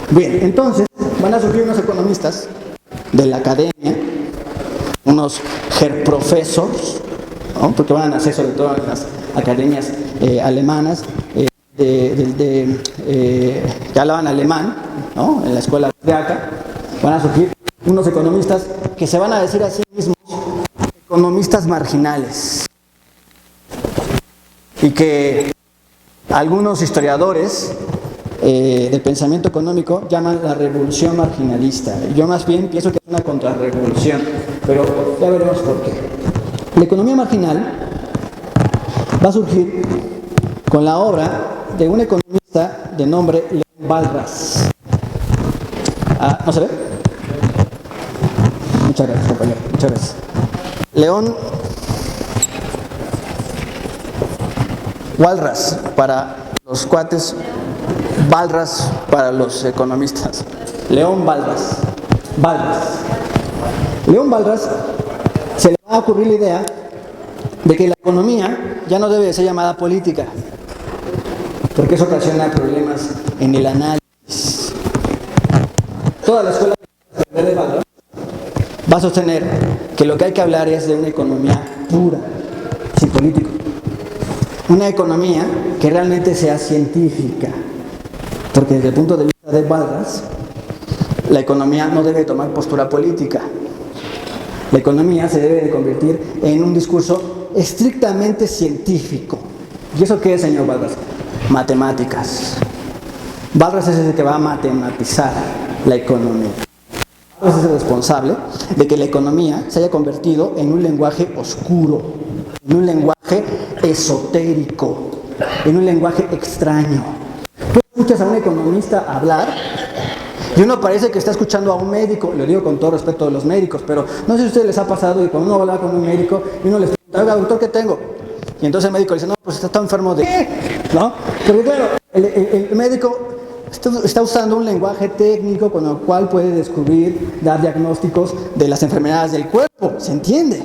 Bien, entonces van a surgir unos economistas de la academia, unos Herrprofessors, ¿no? Porque van a nacer sobre todo en las academias alemanas, que hablaban alemán, ¿no? En la escuela austriaca. Van a surgir unos economistas que se van a decir a sí mismos economistas marginales. y que algunos historiadores del pensamiento económico llaman la revolución marginalista. Yo más bien pienso que es una contrarrevolución, pero ya veremos por qué. La economía marginal va a surgir con la obra de un economista de nombre León Walras. ¿No se ve? Muchas gracias, compañero. Muchas gracias. León Walras para los cuates, Walras para los economistas. León Walras. León Walras se le va a ocurrir la idea de que la economía ya no debe ser llamada política, porque eso ocasiona problemas en el análisis. Toda la escuela de Walras va a sostener que lo que hay que hablar es de una economía pura, sin político. Una economía que realmente sea científica, porque desde el punto de vista de Walras, la economía no debe tomar postura política. La economía se debe de convertir en un discurso estrictamente científico. ¿Y eso qué es, señor Walras? Matemáticas. Walras es el que va a matematizar la economía. Walras es el responsable de que la economía se haya convertido en un lenguaje oscuro, en un lenguaje esotérico, en un lenguaje extraño. Tú escuchas a un economista hablar y uno parece que está escuchando a un médico. Lo digo con todo respeto a los médicos, pero no sé si a ustedes les ha pasado y cuando uno habla con un médico y uno les pregunta, oiga, doctor, ¿qué tengo? Y entonces el médico le dice, no, pues está enfermo de ¿qué? ¿No? Porque claro, el médico está usando un lenguaje técnico con el cual puede descubrir, dar diagnósticos de las enfermedades del cuerpo, ¿se entiende?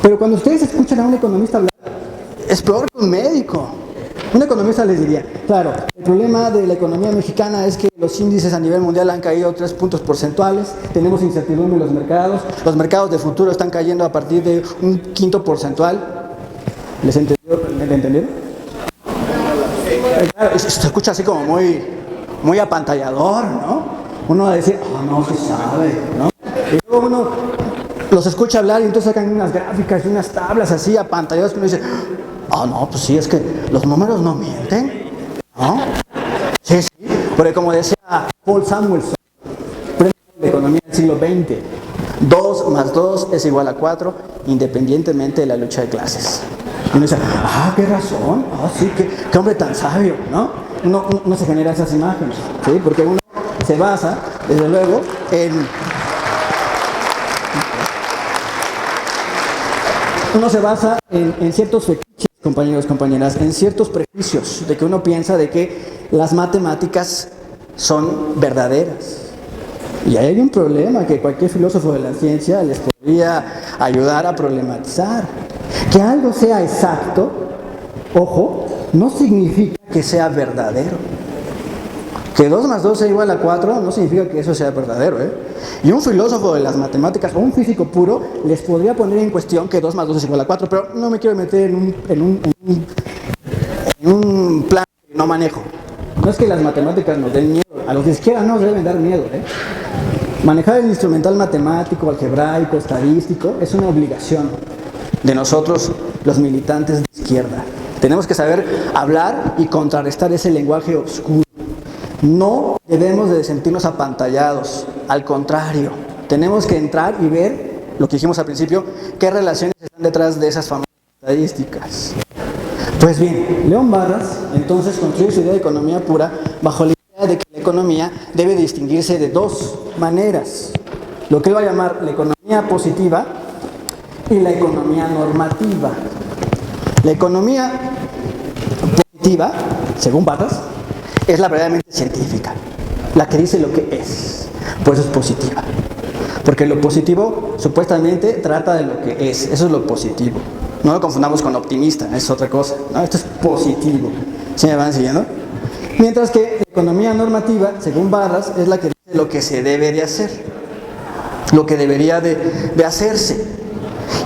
Pero cuando ustedes escuchan a un economista hablar, es peor que un médico. Un economista les diría, claro, el problema de la economía mexicana es que los índices a nivel mundial han caído 3 puntos porcentuales, tenemos incertidumbre en los mercados de futuro están cayendo a partir de un quinto porcentual. ¿Les entendió? ¿Le entendieron? Claro, se escucha así como muy apantallador, ¿no? Uno va a decir, no se sabe, ¿no? Y luego uno los escucha hablar y entonces sacan unas gráficas y unas tablas así apantalladas que uno dice, no, pues sí, es que los números no mienten, ¿no? Sí, porque como decía Paul Samuelson, premio de economía del siglo XX, 2 más 2 es igual a 4, independientemente de la lucha de clases. Y uno dice, qué razón, sí, qué hombre tan sabio, ¿no? Uno se genera esas imágenes, ¿sí? Porque uno se basa, desde luego, en ciertos fetiches, compañeros, compañeras, en ciertos prejuicios de que uno piensa de que las matemáticas son verdaderas. Y ahí hay un problema que cualquier filósofo de la ciencia les podría ayudar a problematizar. Que algo sea exacto, ojo, no significa que sea verdadero. Que 2 más 2 sea igual a 4 no significa que eso sea verdadero, ¿eh? Y un filósofo de las matemáticas o un físico puro les podría poner en cuestión que 2 más 2 es igual a 4, pero no me quiero meter en un plan que no manejo. No es que las matemáticas nos den miedo, a los de izquierda no nos deben dar miedo, ¿eh? Manejar el instrumental matemático, algebraico, estadístico es una obligación de nosotros, los militantes de izquierda. Tenemos que saber hablar y contrarrestar ese lenguaje oscuro. No debemos de sentirnos apantallados, al contrario, tenemos que entrar y ver, lo que dijimos al principio, qué relaciones están detrás de esas famosas estadísticas. Pues bien, León Walras entonces construye su idea de economía pura bajo la idea de que la economía debe distinguirse de 2 maneras, lo que él va a llamar la economía positiva y la economía normativa. La economía positiva, según Walras, es la verdaderamente científica, la que dice lo que es, por eso es positiva. Porque lo positivo supuestamente trata de lo que es, eso es lo positivo. No lo confundamos con optimista, es otra cosa, ¿no? Esto es positivo. ¿Sí me van siguiendo? Mientras que la economía normativa, según Walras, es la que dice lo que se debe de hacer, lo que debería de hacerse.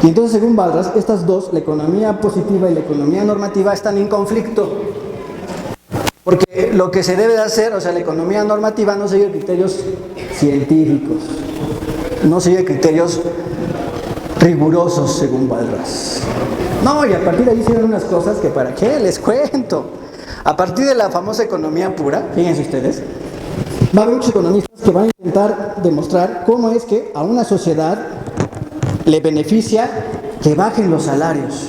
Y entonces, según Walras, estas dos, la economía positiva y la economía normativa, están en conflicto. Porque lo que se debe de hacer, o sea, la economía normativa no sigue criterios científicos, no sigue criterios rigurosos según Walras. No, y a partir de ahí hicieron unas cosas que para qué les cuento. A partir de la famosa economía pura, fíjense ustedes, va a haber muchos economistas que van a intentar demostrar cómo es que a una sociedad le beneficia que bajen los salarios.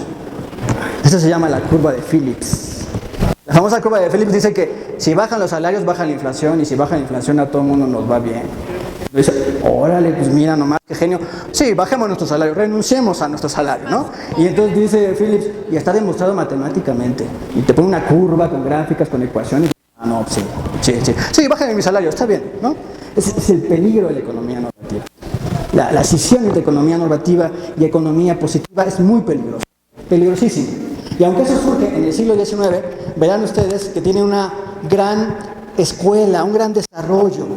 Eso se llama la curva de Phillips. La famosa curva de Phillips dice que si bajan los salarios, baja la inflación, y si baja la inflación a todo el mundo nos va bien. Dice, órale, pues mira nomás, qué genio. Sí, bajemos nuestro salario, renunciemos a nuestro salario, ¿no? Y entonces dice Phillips, y está demostrado matemáticamente. Y te pone una curva con gráficas, con ecuaciones. Ah, no, sí, bajen mi salario, está bien, ¿no? Ese es el peligro de la economía normativa. La escisión entre economía normativa y economía positiva es muy peligrosa, peligrosísima. Y aunque eso surge en el siglo XIX, verán ustedes que tiene una gran escuela, un gran desarrollo.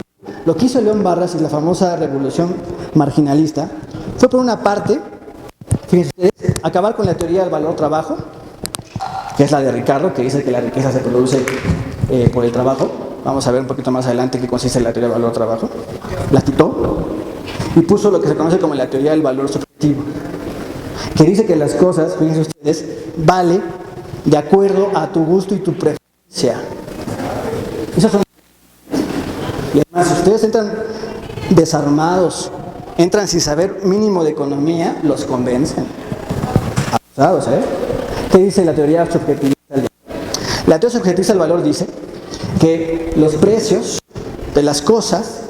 Lo que hizo León Barras y la famosa revolución marginalista fue, por una parte, fíjense ustedes, acabar con la teoría del valor trabajo, que es la de Ricardo, que dice que la riqueza se produce por el trabajo. Vamos a ver un poquito más adelante qué consiste la teoría del valor trabajo. La quitó y puso lo que se conoce como la teoría del valor subjetivo, que dice que las cosas, fíjense ustedes, vale de acuerdo a tu gusto y tu preferencia. Esas son. Y además, si ustedes entran desarmados, entran sin saber mínimo de economía, los convencen. Abusados, ¿eh? ¿Qué dice la teoría subjetivista del valor? La teoría subjetivista del valor dice que los precios de las cosas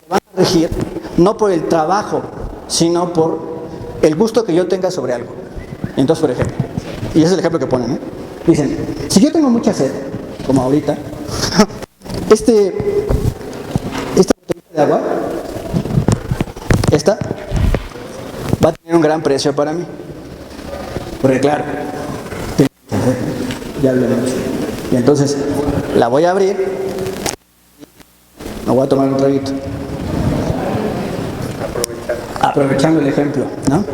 se van a regir no por el trabajo, sino por el gusto que yo tenga sobre algo. Entonces, por ejemplo, y ese es el ejemplo que ponen, ¿eh? Dicen, si yo tengo mucha sed, como ahorita, esta botellita de agua, esta, va a tener un gran precio para mí. Porque claro, ya lo hemos visto. Y entonces, la voy a abrir, me voy a tomar un traguito. Aprovechando el ejemplo, ¿no?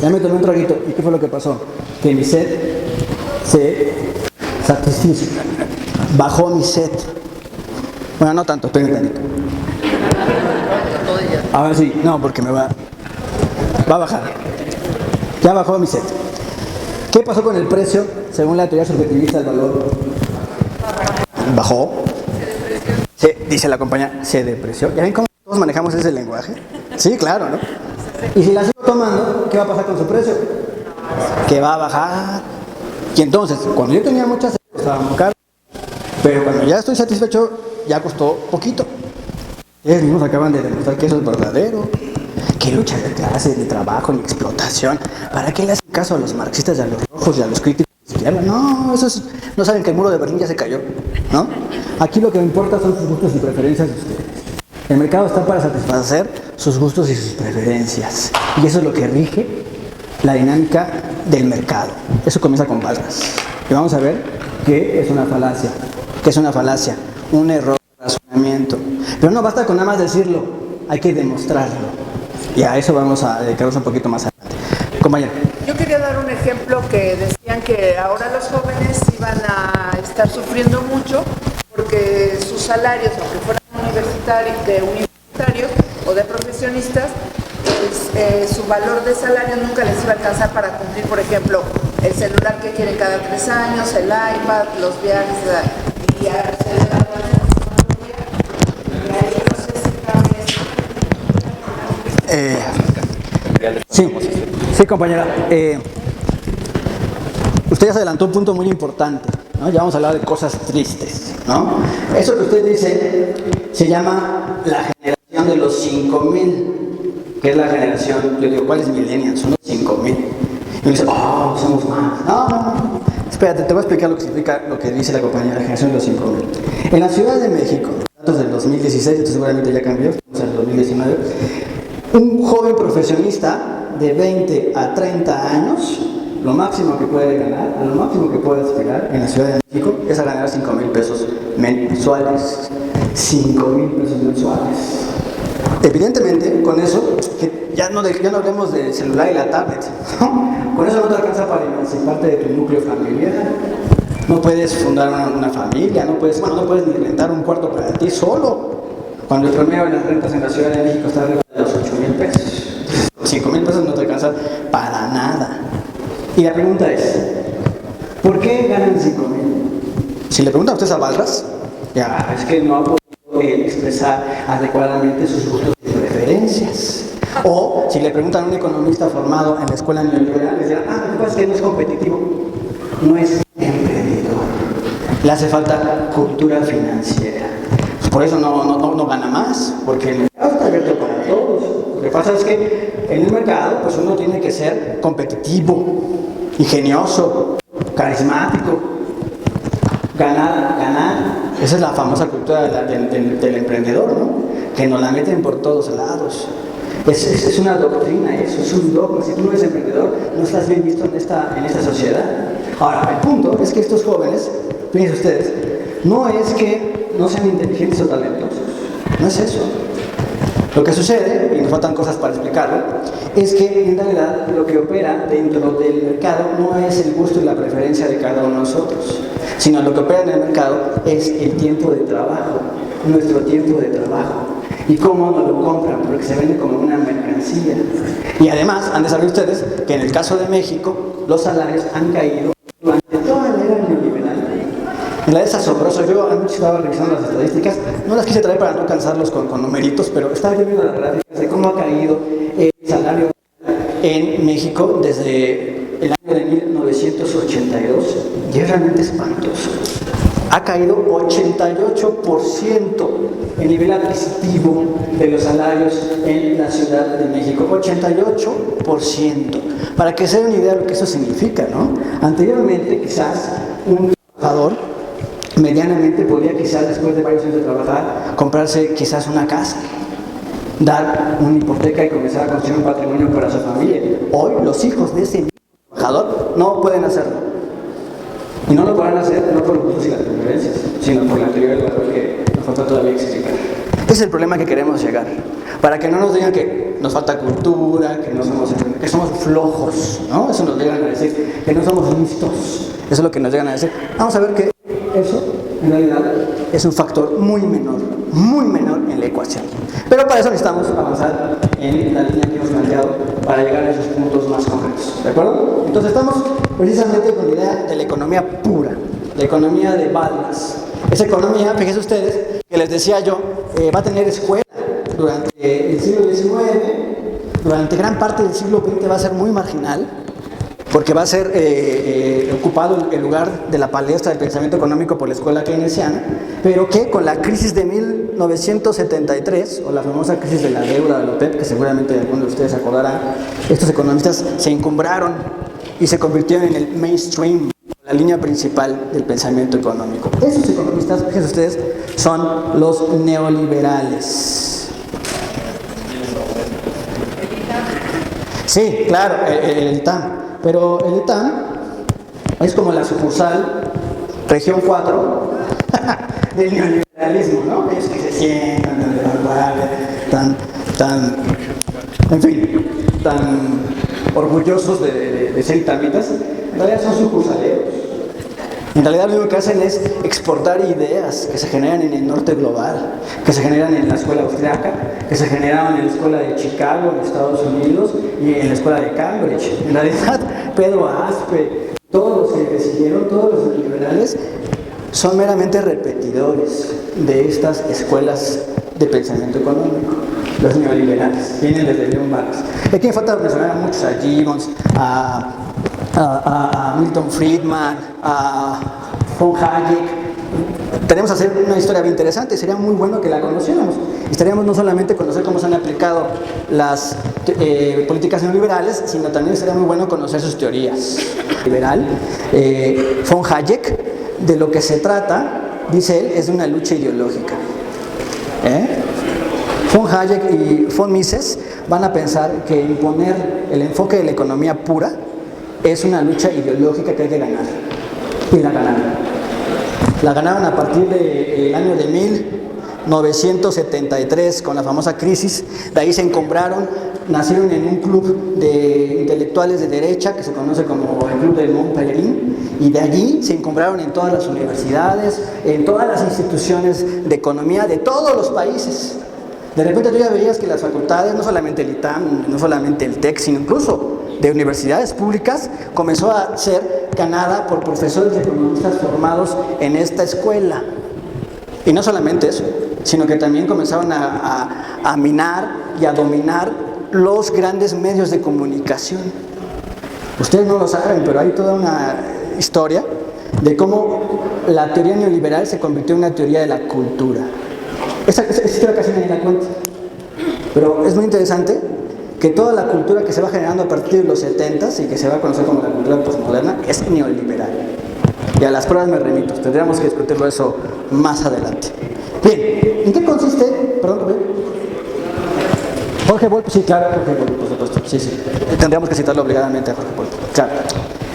Ya me tomé un traguito, ¿y qué fue lo que pasó? Que mi sed se satisfizo. Bajó mi sed. Bueno, no tanto, espérenme tantito. Ahora sí, no, porque va a bajar. Ya bajó mi sed. ¿Qué pasó con el precio según la teoría subjetivista del valor? Bajó. Dice la compañía, se depreció. ¿Ya ven cómo todos manejamos ese lenguaje? Sí, claro, ¿no? Y si la sigo tomando, ¿qué va a pasar con su precio? Que va a bajar. Y entonces, cuando yo tenía mucha sed, costaba muy caro. Pero cuando ya estoy satisfecho, ya costó poquito. Ellos mismos acaban de demostrar que eso es verdadero. ¿Qué lucha de clase, de trabajo, ni explotación? ¿Para qué le hacen caso a los marxistas y a los rojos y a los críticos de izquierda? No, no saben que el muro de Berlín ya se cayó, ¿no? Aquí lo que me importa son sus gustos y preferencias de ustedes. El mercado está para satisfacer sus gustos y sus preferencias. Y eso es lo que rige la dinámica del mercado. Eso comienza con Barras. Y vamos a ver que es una falacia. Que es una falacia, un error de razonamiento. Pero no basta con nada más decirlo, hay que demostrarlo. Y a eso vamos a dedicarnos un poquito más adelante. Compañero. Yo quería dar un ejemplo que decían que ahora los jóvenes iban a estar sufriendo mucho porque sus salarios, aunque fueran universitarios o de profesionistas, su valor de salario nunca les iba a alcanzar para cumplir, por ejemplo, el celular que quieren cada 3 años, el iPad, los viajes y Sí, compañera. Usted ya se adelantó un punto muy importante, ¿no? Ya vamos a hablar de cosas tristes, ¿no? Eso que usted dice se llama la generación de los 5000, que es la generación, yo digo, ¿cuál es millennial? Son los 5000. Y me dice, oh, somos más. No. Espérate, te voy a explicar lo que significa lo que dice la compañía, la generación de los 5000. En la Ciudad de México, datos del 2016, esto seguramente ya cambió, estamos en el 2019, un joven profesionista de 20 a 30 años, lo máximo que puede ganar, lo máximo que puede aspirar en la Ciudad de México es a ganar 5,000 pesos mensuales. 5,000 pesos mensuales. Evidentemente, con eso, que ya no hablemos del celular y la tablet, ¿no? Con eso no te alcanza para emanciparte de tu núcleo familiar. No puedes fundar una familia, no puedes ni rentar un cuarto para ti solo. Cuando el promedio de las rentas en la Ciudad de México está arriba de los 8,000 pesos. 5,000 pesos no te alcanza para nada. Y la pregunta es, ¿por qué ganan 5,000? Si le preguntan a ustedes a Balras, ya, es que no ha podido expresar adecuadamente sus gustos y preferencias. O si le preguntan a un economista formado en la escuela neoliberal, les dirán, lo que pasa es que no es competitivo, no es emprendedor. Le hace falta cultura financiera. Pues por eso no gana más, porque el mercado está abierto para todos. Lo que pasa es que en el mercado pues uno tiene que ser competitivo, ingenioso, carismático, ganar. Esa es la famosa cultura del emprendedor, ¿no? Que nos la meten por todos lados. Es una doctrina eso, es un dogma. Si tú no eres emprendedor, no estás bien visto en esta sociedad. Ahora, el punto es que estos jóvenes, fíjense ustedes, no es que no sean inteligentes o talentosos, no es eso. Lo que sucede, y nos faltan cosas para explicarlo, es que en realidad lo que opera dentro del mercado no es el gusto y la preferencia de cada uno de nosotros, sino lo que opera en el mercado es el tiempo de trabajo, nuestro tiempo de trabajo. Y cómo nos lo compran, porque se vende como una mercancía. Y además, han de saber ustedes que en el caso de México, los salarios han caído durante toda la era neoliberal. En la es asombroso. Yo anoche estaba revisando las estadísticas, no las quise traer para no cansarlos con numeritos, pero estaba viendo las gráficas de cómo ha caído el salario en México desde el año de 1982. Y es realmente espantoso. Ha caído 88% el nivel adquisitivo de los salarios en la Ciudad de México. 88%. Para que se den una idea de lo que eso significa, ¿no? Anteriormente, quizás, un trabajador medianamente podía, quizás después de varios años de trabajar, comprarse quizás una casa, dar una hipoteca y comenzar a construir un patrimonio para su familia. Hoy, los hijos de ese mismo trabajador no pueden hacerlo. Y no lo podrán hacer no por los gustos y las preferencias, sino por la teoría del valor que nos falta todavía explicar. Ese es el problema que queremos llegar. Para que no nos digan que nos falta cultura, que somos flojos, ¿no? Eso nos llegan a decir, que no somos listos. Eso es lo que nos llegan a decir. Vamos a ver que eso, en realidad, es un factor muy menor en la ecuación. Pero para eso necesitamos avanzar en la línea que hemos planteado para llegar a esos puntos más concretos. ¿De acuerdo? Entonces estamos precisamente con la idea de la economía pura, la economía de Balmas. Esa economía, fíjense ustedes, que les decía yo, va a tener escuela durante el siglo XIX, durante gran parte del siglo XX va a ser muy marginal, porque va a ser ocupado el lugar de la palestra del pensamiento económico por la escuela keynesiana, pero que con la crisis de 1973, o la famosa crisis de la deuda de la OPEP, que seguramente algunos de ustedes acordarán, estos economistas se encumbraron y se convirtieron en el mainstream, la línea principal del pensamiento económico. Esos economistas, fíjense ustedes, son los neoliberales. Sí, claro, el ITAM. Pero el ITAM es como la sucursal, región 4, del neoliberalismo, ¿no? Ellos que se sientan tan orgullosos de ser itamitas, en realidad son sucursaleros. En realidad lo único que hacen es exportar ideas que se generan en el norte global, que se generan en la escuela austriaca, que se generaban en la escuela de Chicago, en Estados Unidos, y en la escuela de Cambridge. En realidad, Pedro Aspe, todos los que siguieron, todos los liberales, son meramente repetidores de estas escuelas de pensamiento económico. Los neoliberales vienen desde León Vargas. Aquí me falta mencionar a muchos, a Gibbons, a Milton Friedman, a von Hayek. Tenemos que hacer una historia bien interesante, sería muy bueno que la conociéramos. Estaríamos no solamente conocer cómo se han aplicado las políticas neoliberales, sino también sería muy bueno conocer sus teorías. Liberal, von Hayek, de lo que se trata, dice él, es de una lucha ideológica. Von Hayek y von Mises van a pensar que imponer el enfoque de la economía pura es una lucha ideológica que hay que ganar. Y la ganaron. La ganaron a partir del año de 1973 con la famosa crisis. De ahí se encumbraron, nacieron en un club de intelectuales de derecha que se conoce como el Club del Mont Pelerin, y de allí se encumbraron en todas las universidades, en todas las instituciones de economía de todos los países. De repente tú ya veías que las facultades, no solamente el ITAM, no solamente el TEC, sino incluso de universidades públicas, comenzó a ser ganada por profesores y economistas formados en esta escuela. Y no solamente eso, sino que también comenzaron a minar y a dominar los grandes medios de comunicación. Ustedes no lo saben, pero hay toda una historia de cómo la teoría neoliberal se convirtió en una teoría de la cultura. Esa historia casi nadie la cuenta, pero es muy interesante que toda la cultura que se va generando a partir de los 70s y que se va a conocer como la cultura postmoderna es neoliberal. Y a las pruebas me remito, tendríamos que discutirlo eso más adelante. Bien, ¿en qué consiste? Perdón, Jorge Volpi, sí, claro, Jorge Volpi, por supuesto, sí. Tendríamos que citarlo obligadamente a Jorge Volpi, claro.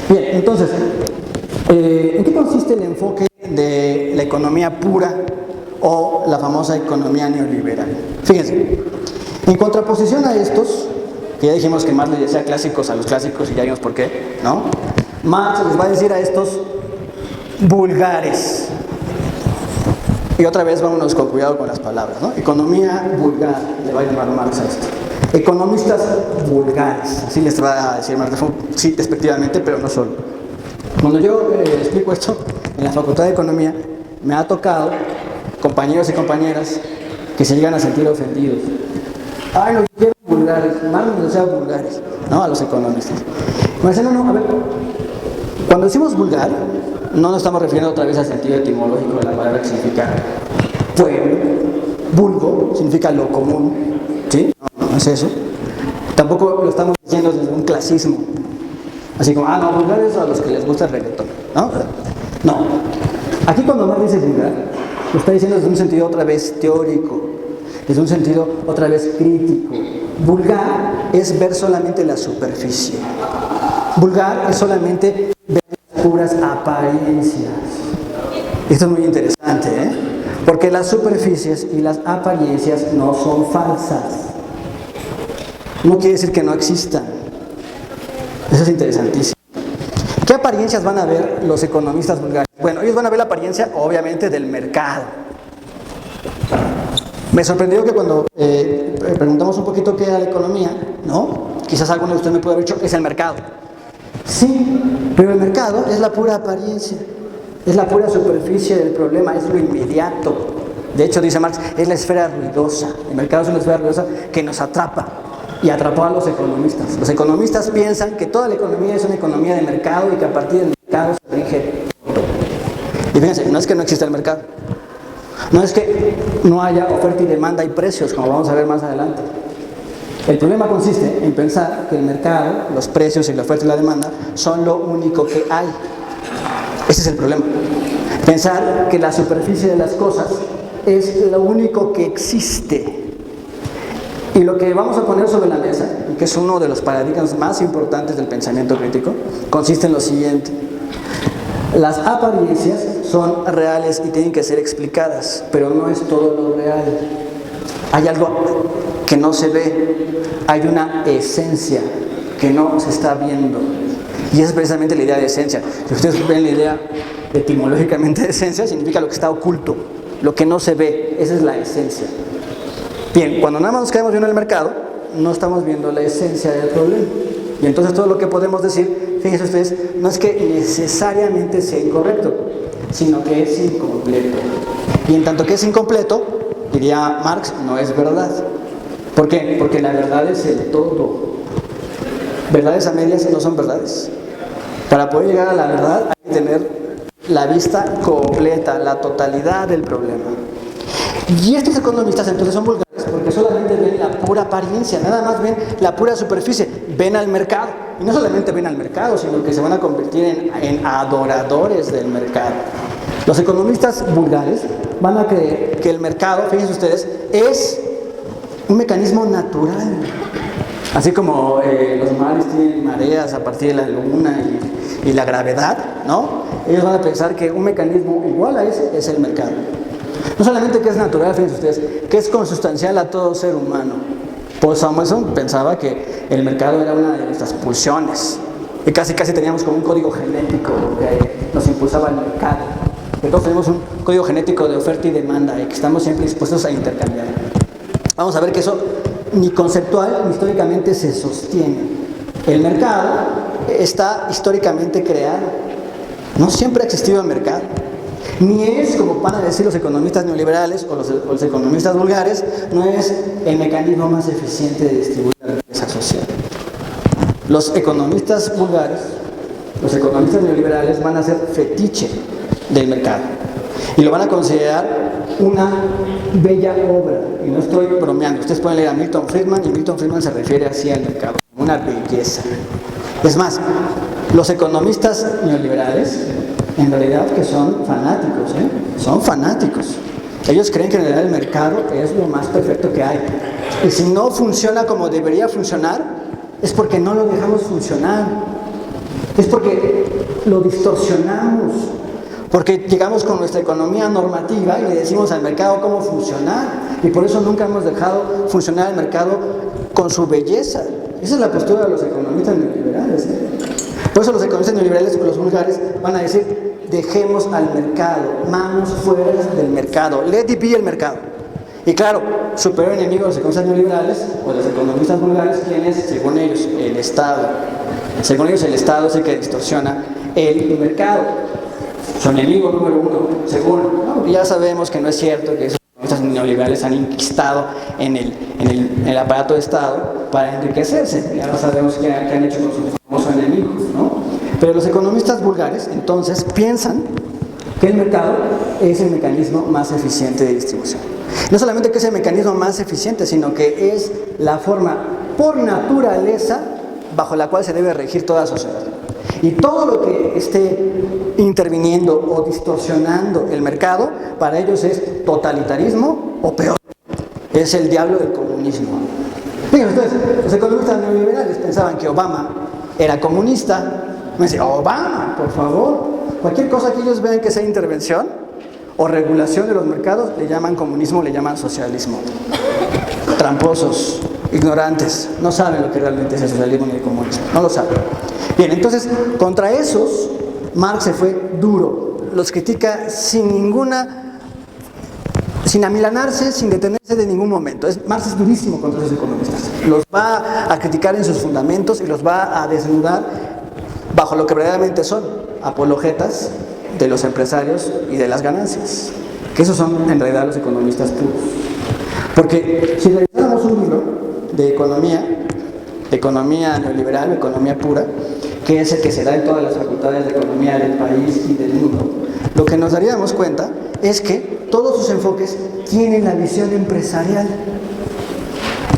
Bien, entonces, ¿en qué consiste el enfoque de la economía pura o la famosa economía neoliberal? Fíjense, en contraposición a estos, que ya dijimos que Marx les decía clásicos a los clásicos y ya vimos por qué, ¿no? Marx les va a decir a estos vulgares. Y otra vez vámonos con cuidado con las palabras, ¿no? Economía vulgar, le va a llamar Marx a esto. Economistas vulgares, así les va a decir Marx, sí, despectivamente, pero no solo. Cuando yo explico esto en la Facultad de Economía, me ha tocado compañeros y compañeras que se llegan a sentir ofendidos. Ay, los quiero vulgares, Marx nos decía vulgares, ¿no? A los economistas. Me dicen, no, a ver, cuando decimos vulgar, no nos estamos refiriendo otra vez al sentido etimológico de la palabra que significa pueblo. Vulgo significa lo común, ¿sí? No es eso. Tampoco lo estamos diciendo desde un clasismo. Así como, no, vulgares a los que les gusta el reggaetón, ¿no? No. Aquí cuando Marx dice vulgar, lo está diciendo desde un sentido otra vez teórico, desde un sentido otra vez crítico. Vulgar es ver solamente la superficie. Vulgar es solamente ver puras apariencias. Esto es muy interesante, porque las superficies y las apariencias no son falsas. No quiere decir que no existan. Eso es interesantísimo. ¿Qué apariencias van a ver los economistas vulgares? Bueno, ellos van a ver la apariencia, obviamente, del mercado. Me sorprendió que cuando preguntamos un poquito qué era la economía, ¿no? Quizás alguno de ustedes me puede haber dicho, es el mercado. Sí, pero el mercado es la pura apariencia, es la pura superficie del problema, es lo inmediato. De hecho, dice Marx, es la esfera ruidosa. El mercado es una esfera ruidosa que nos atrapa y atrapó a los economistas. Los economistas piensan que toda la economía es una economía de mercado y que a partir del mercado se rige todo. Y fíjense, no es que no exista el mercado, no es que no haya oferta y demanda y precios, como vamos a ver más adelante. El problema consiste en pensar que el mercado, los precios y la oferta y la demanda son lo único que hay. Ese es el problema. Pensar que la superficie de las cosas es lo único que existe. Y lo que vamos a poner sobre la mesa, que es uno de los paradigmas más importantes del pensamiento crítico, consiste en lo siguiente. Las apariencias son reales y tienen que ser explicadas, pero no es todo lo real. Hay algo que no se ve, hay una esencia que no se está viendo. Y esa es precisamente la idea de esencia. Si ustedes ven la idea etimológicamente de esencia, significa lo que está oculto, lo que no se ve, esa es la esencia. Bien, cuando nada más nos quedamos viendo el mercado, no estamos viendo la esencia del problema. Y entonces todo lo que podemos decir, fíjense ustedes, no es que necesariamente sea incorrecto, sino que es incompleto. Y en tanto que es incompleto, diría Marx, no es verdad. ¿Por qué? Porque la verdad es el todo. Verdades a medias no son verdades. Para poder llegar a la verdad hay que tener la vista completa, la totalidad del problema. Y estos economistas entonces son vulgares porque solamente ven la pura apariencia, nada más ven la pura superficie, ven al mercado. Y no solamente ven al mercado, sino que se van a convertir en adoradores del mercado. Los economistas vulgares van a creer que el mercado, fíjense ustedes, es un mecanismo natural. Así como los mares tienen mareas a partir de la luna y la gravedad, ¿no? Ellos van a pensar que un mecanismo igual a ese es el mercado. No solamente que es natural, fíjense ustedes, que es consustancial a todo ser humano. Paul Samuelson pensaba que el mercado era una de nuestras pulsiones. Y casi teníamos como un código genético que nos impulsaba al mercado. Entonces tenemos un código genético de oferta y demanda y que estamos siempre dispuestos a intercambiar. vamos a ver que eso ni conceptual ni históricamente se sostiene. El mercado está históricamente creado. No siempre ha existido el mercado. Ni es, como van a decir los economistas neoliberales o los economistas vulgares, no es el mecanismo más eficiente de distribuir la riqueza social. Los economistas vulgares, los economistas neoliberales van a hacer fetiche del mercado y lo van a considerar una bella obra. Y no estoy bromeando, ustedes pueden leer a Milton Friedman y Milton Friedman se refiere así al mercado, como una belleza. Es más, los economistas neoliberales en realidad que son fanáticos, son fanáticos. Ellos creen que en realidad el mercado es lo más perfecto que hay. Y si no funciona como debería funcionar, es porque no lo dejamos funcionar. Es porque lo distorsionamos. Porque llegamos con nuestra economía normativa y le decimos al mercado cómo funcionar. Y por eso nunca hemos dejado funcionar el mercado con su belleza. Esa es la postura de los economistas neoliberales. Por eso los economistas neoliberales o los vulgares van a decir: dejemos al mercado, manos fuera del mercado, let it be el mercado. Y claro, su peor enemigo de los economistas neoliberales o de los economistas vulgares, ¿quién es? Según ellos, el Estado. Según ellos, el Estado es el que distorsiona el mercado. Su enemigo número uno, según. ¿No? Ya sabemos que no es cierto, que esos economistas neoliberales han inquistado en el aparato de Estado para enriquecerse. Ya lo sabemos que han hecho con su famoso enemigo, ¿no? Pero los economistas vulgares, entonces, piensan que el mercado es el mecanismo más eficiente de distribución. No solamente que es el mecanismo más eficiente, sino que es la forma por naturaleza bajo la cual se debe regir toda sociedad. Y todo lo que esté interviniendo o distorsionando el mercado, para ellos es totalitarismo o peor, es el diablo del comunismo. Fíjense ustedes, los economistas neoliberales pensaban que Obama era comunista. Me decía: Obama, por favor, cualquier cosa que ellos vean que sea intervención o regulación de los mercados, le llaman comunismo, le llaman socialismo. Tramposos, ignorantes, no saben lo que realmente es el socialismo ni el comunismo, no lo saben. Bien, entonces, contra esos, Marx se fue duro, los critica sin amilanarse, sin detenerse de ningún momento. Marx es durísimo contra esos economistas, los va a criticar en sus fundamentos y los va a desnudar bajo lo que verdaderamente son, apologetas de los empresarios y de las ganancias, que esos son en realidad los economistas puros. Porque si revisáramos un libro de economía neoliberal, economía pura, que es el que se da en todas las facultades de economía del país y del mundo, lo que nos daríamos cuenta es que todos sus enfoques tienen la visión empresarial.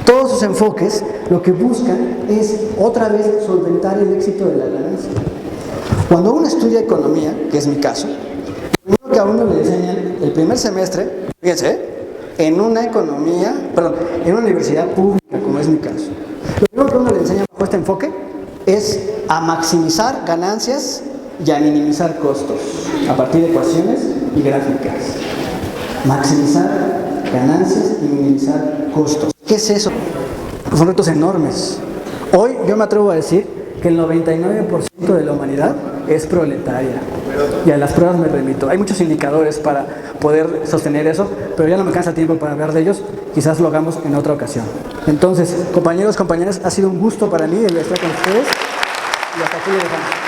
Todos sus enfoques lo que buscan es otra vez solventar el éxito de la ganancia. Cuando uno estudia economía, que es mi caso, lo primero que a uno le enseñan el primer semestre, fíjense, en una universidad pública, como es mi caso, lo primero que a uno le enseña bajo este enfoque es a maximizar ganancias y a minimizar costos a partir de ecuaciones y gráficas. Maximizar ganancias y minimizar costos. ¿Qué es eso? Son retos enormes. Hoy yo me atrevo a decir que el 99% de la humanidad es proletaria. Y a las pruebas me remito. Hay muchos indicadores para poder sostener eso, pero ya no me alcanza tiempo para hablar de ellos. Quizás lo hagamos en otra ocasión. Entonces, compañeros, compañeras, ha sido un gusto para mí el estar con ustedes. Y hasta aquí lo dejamos.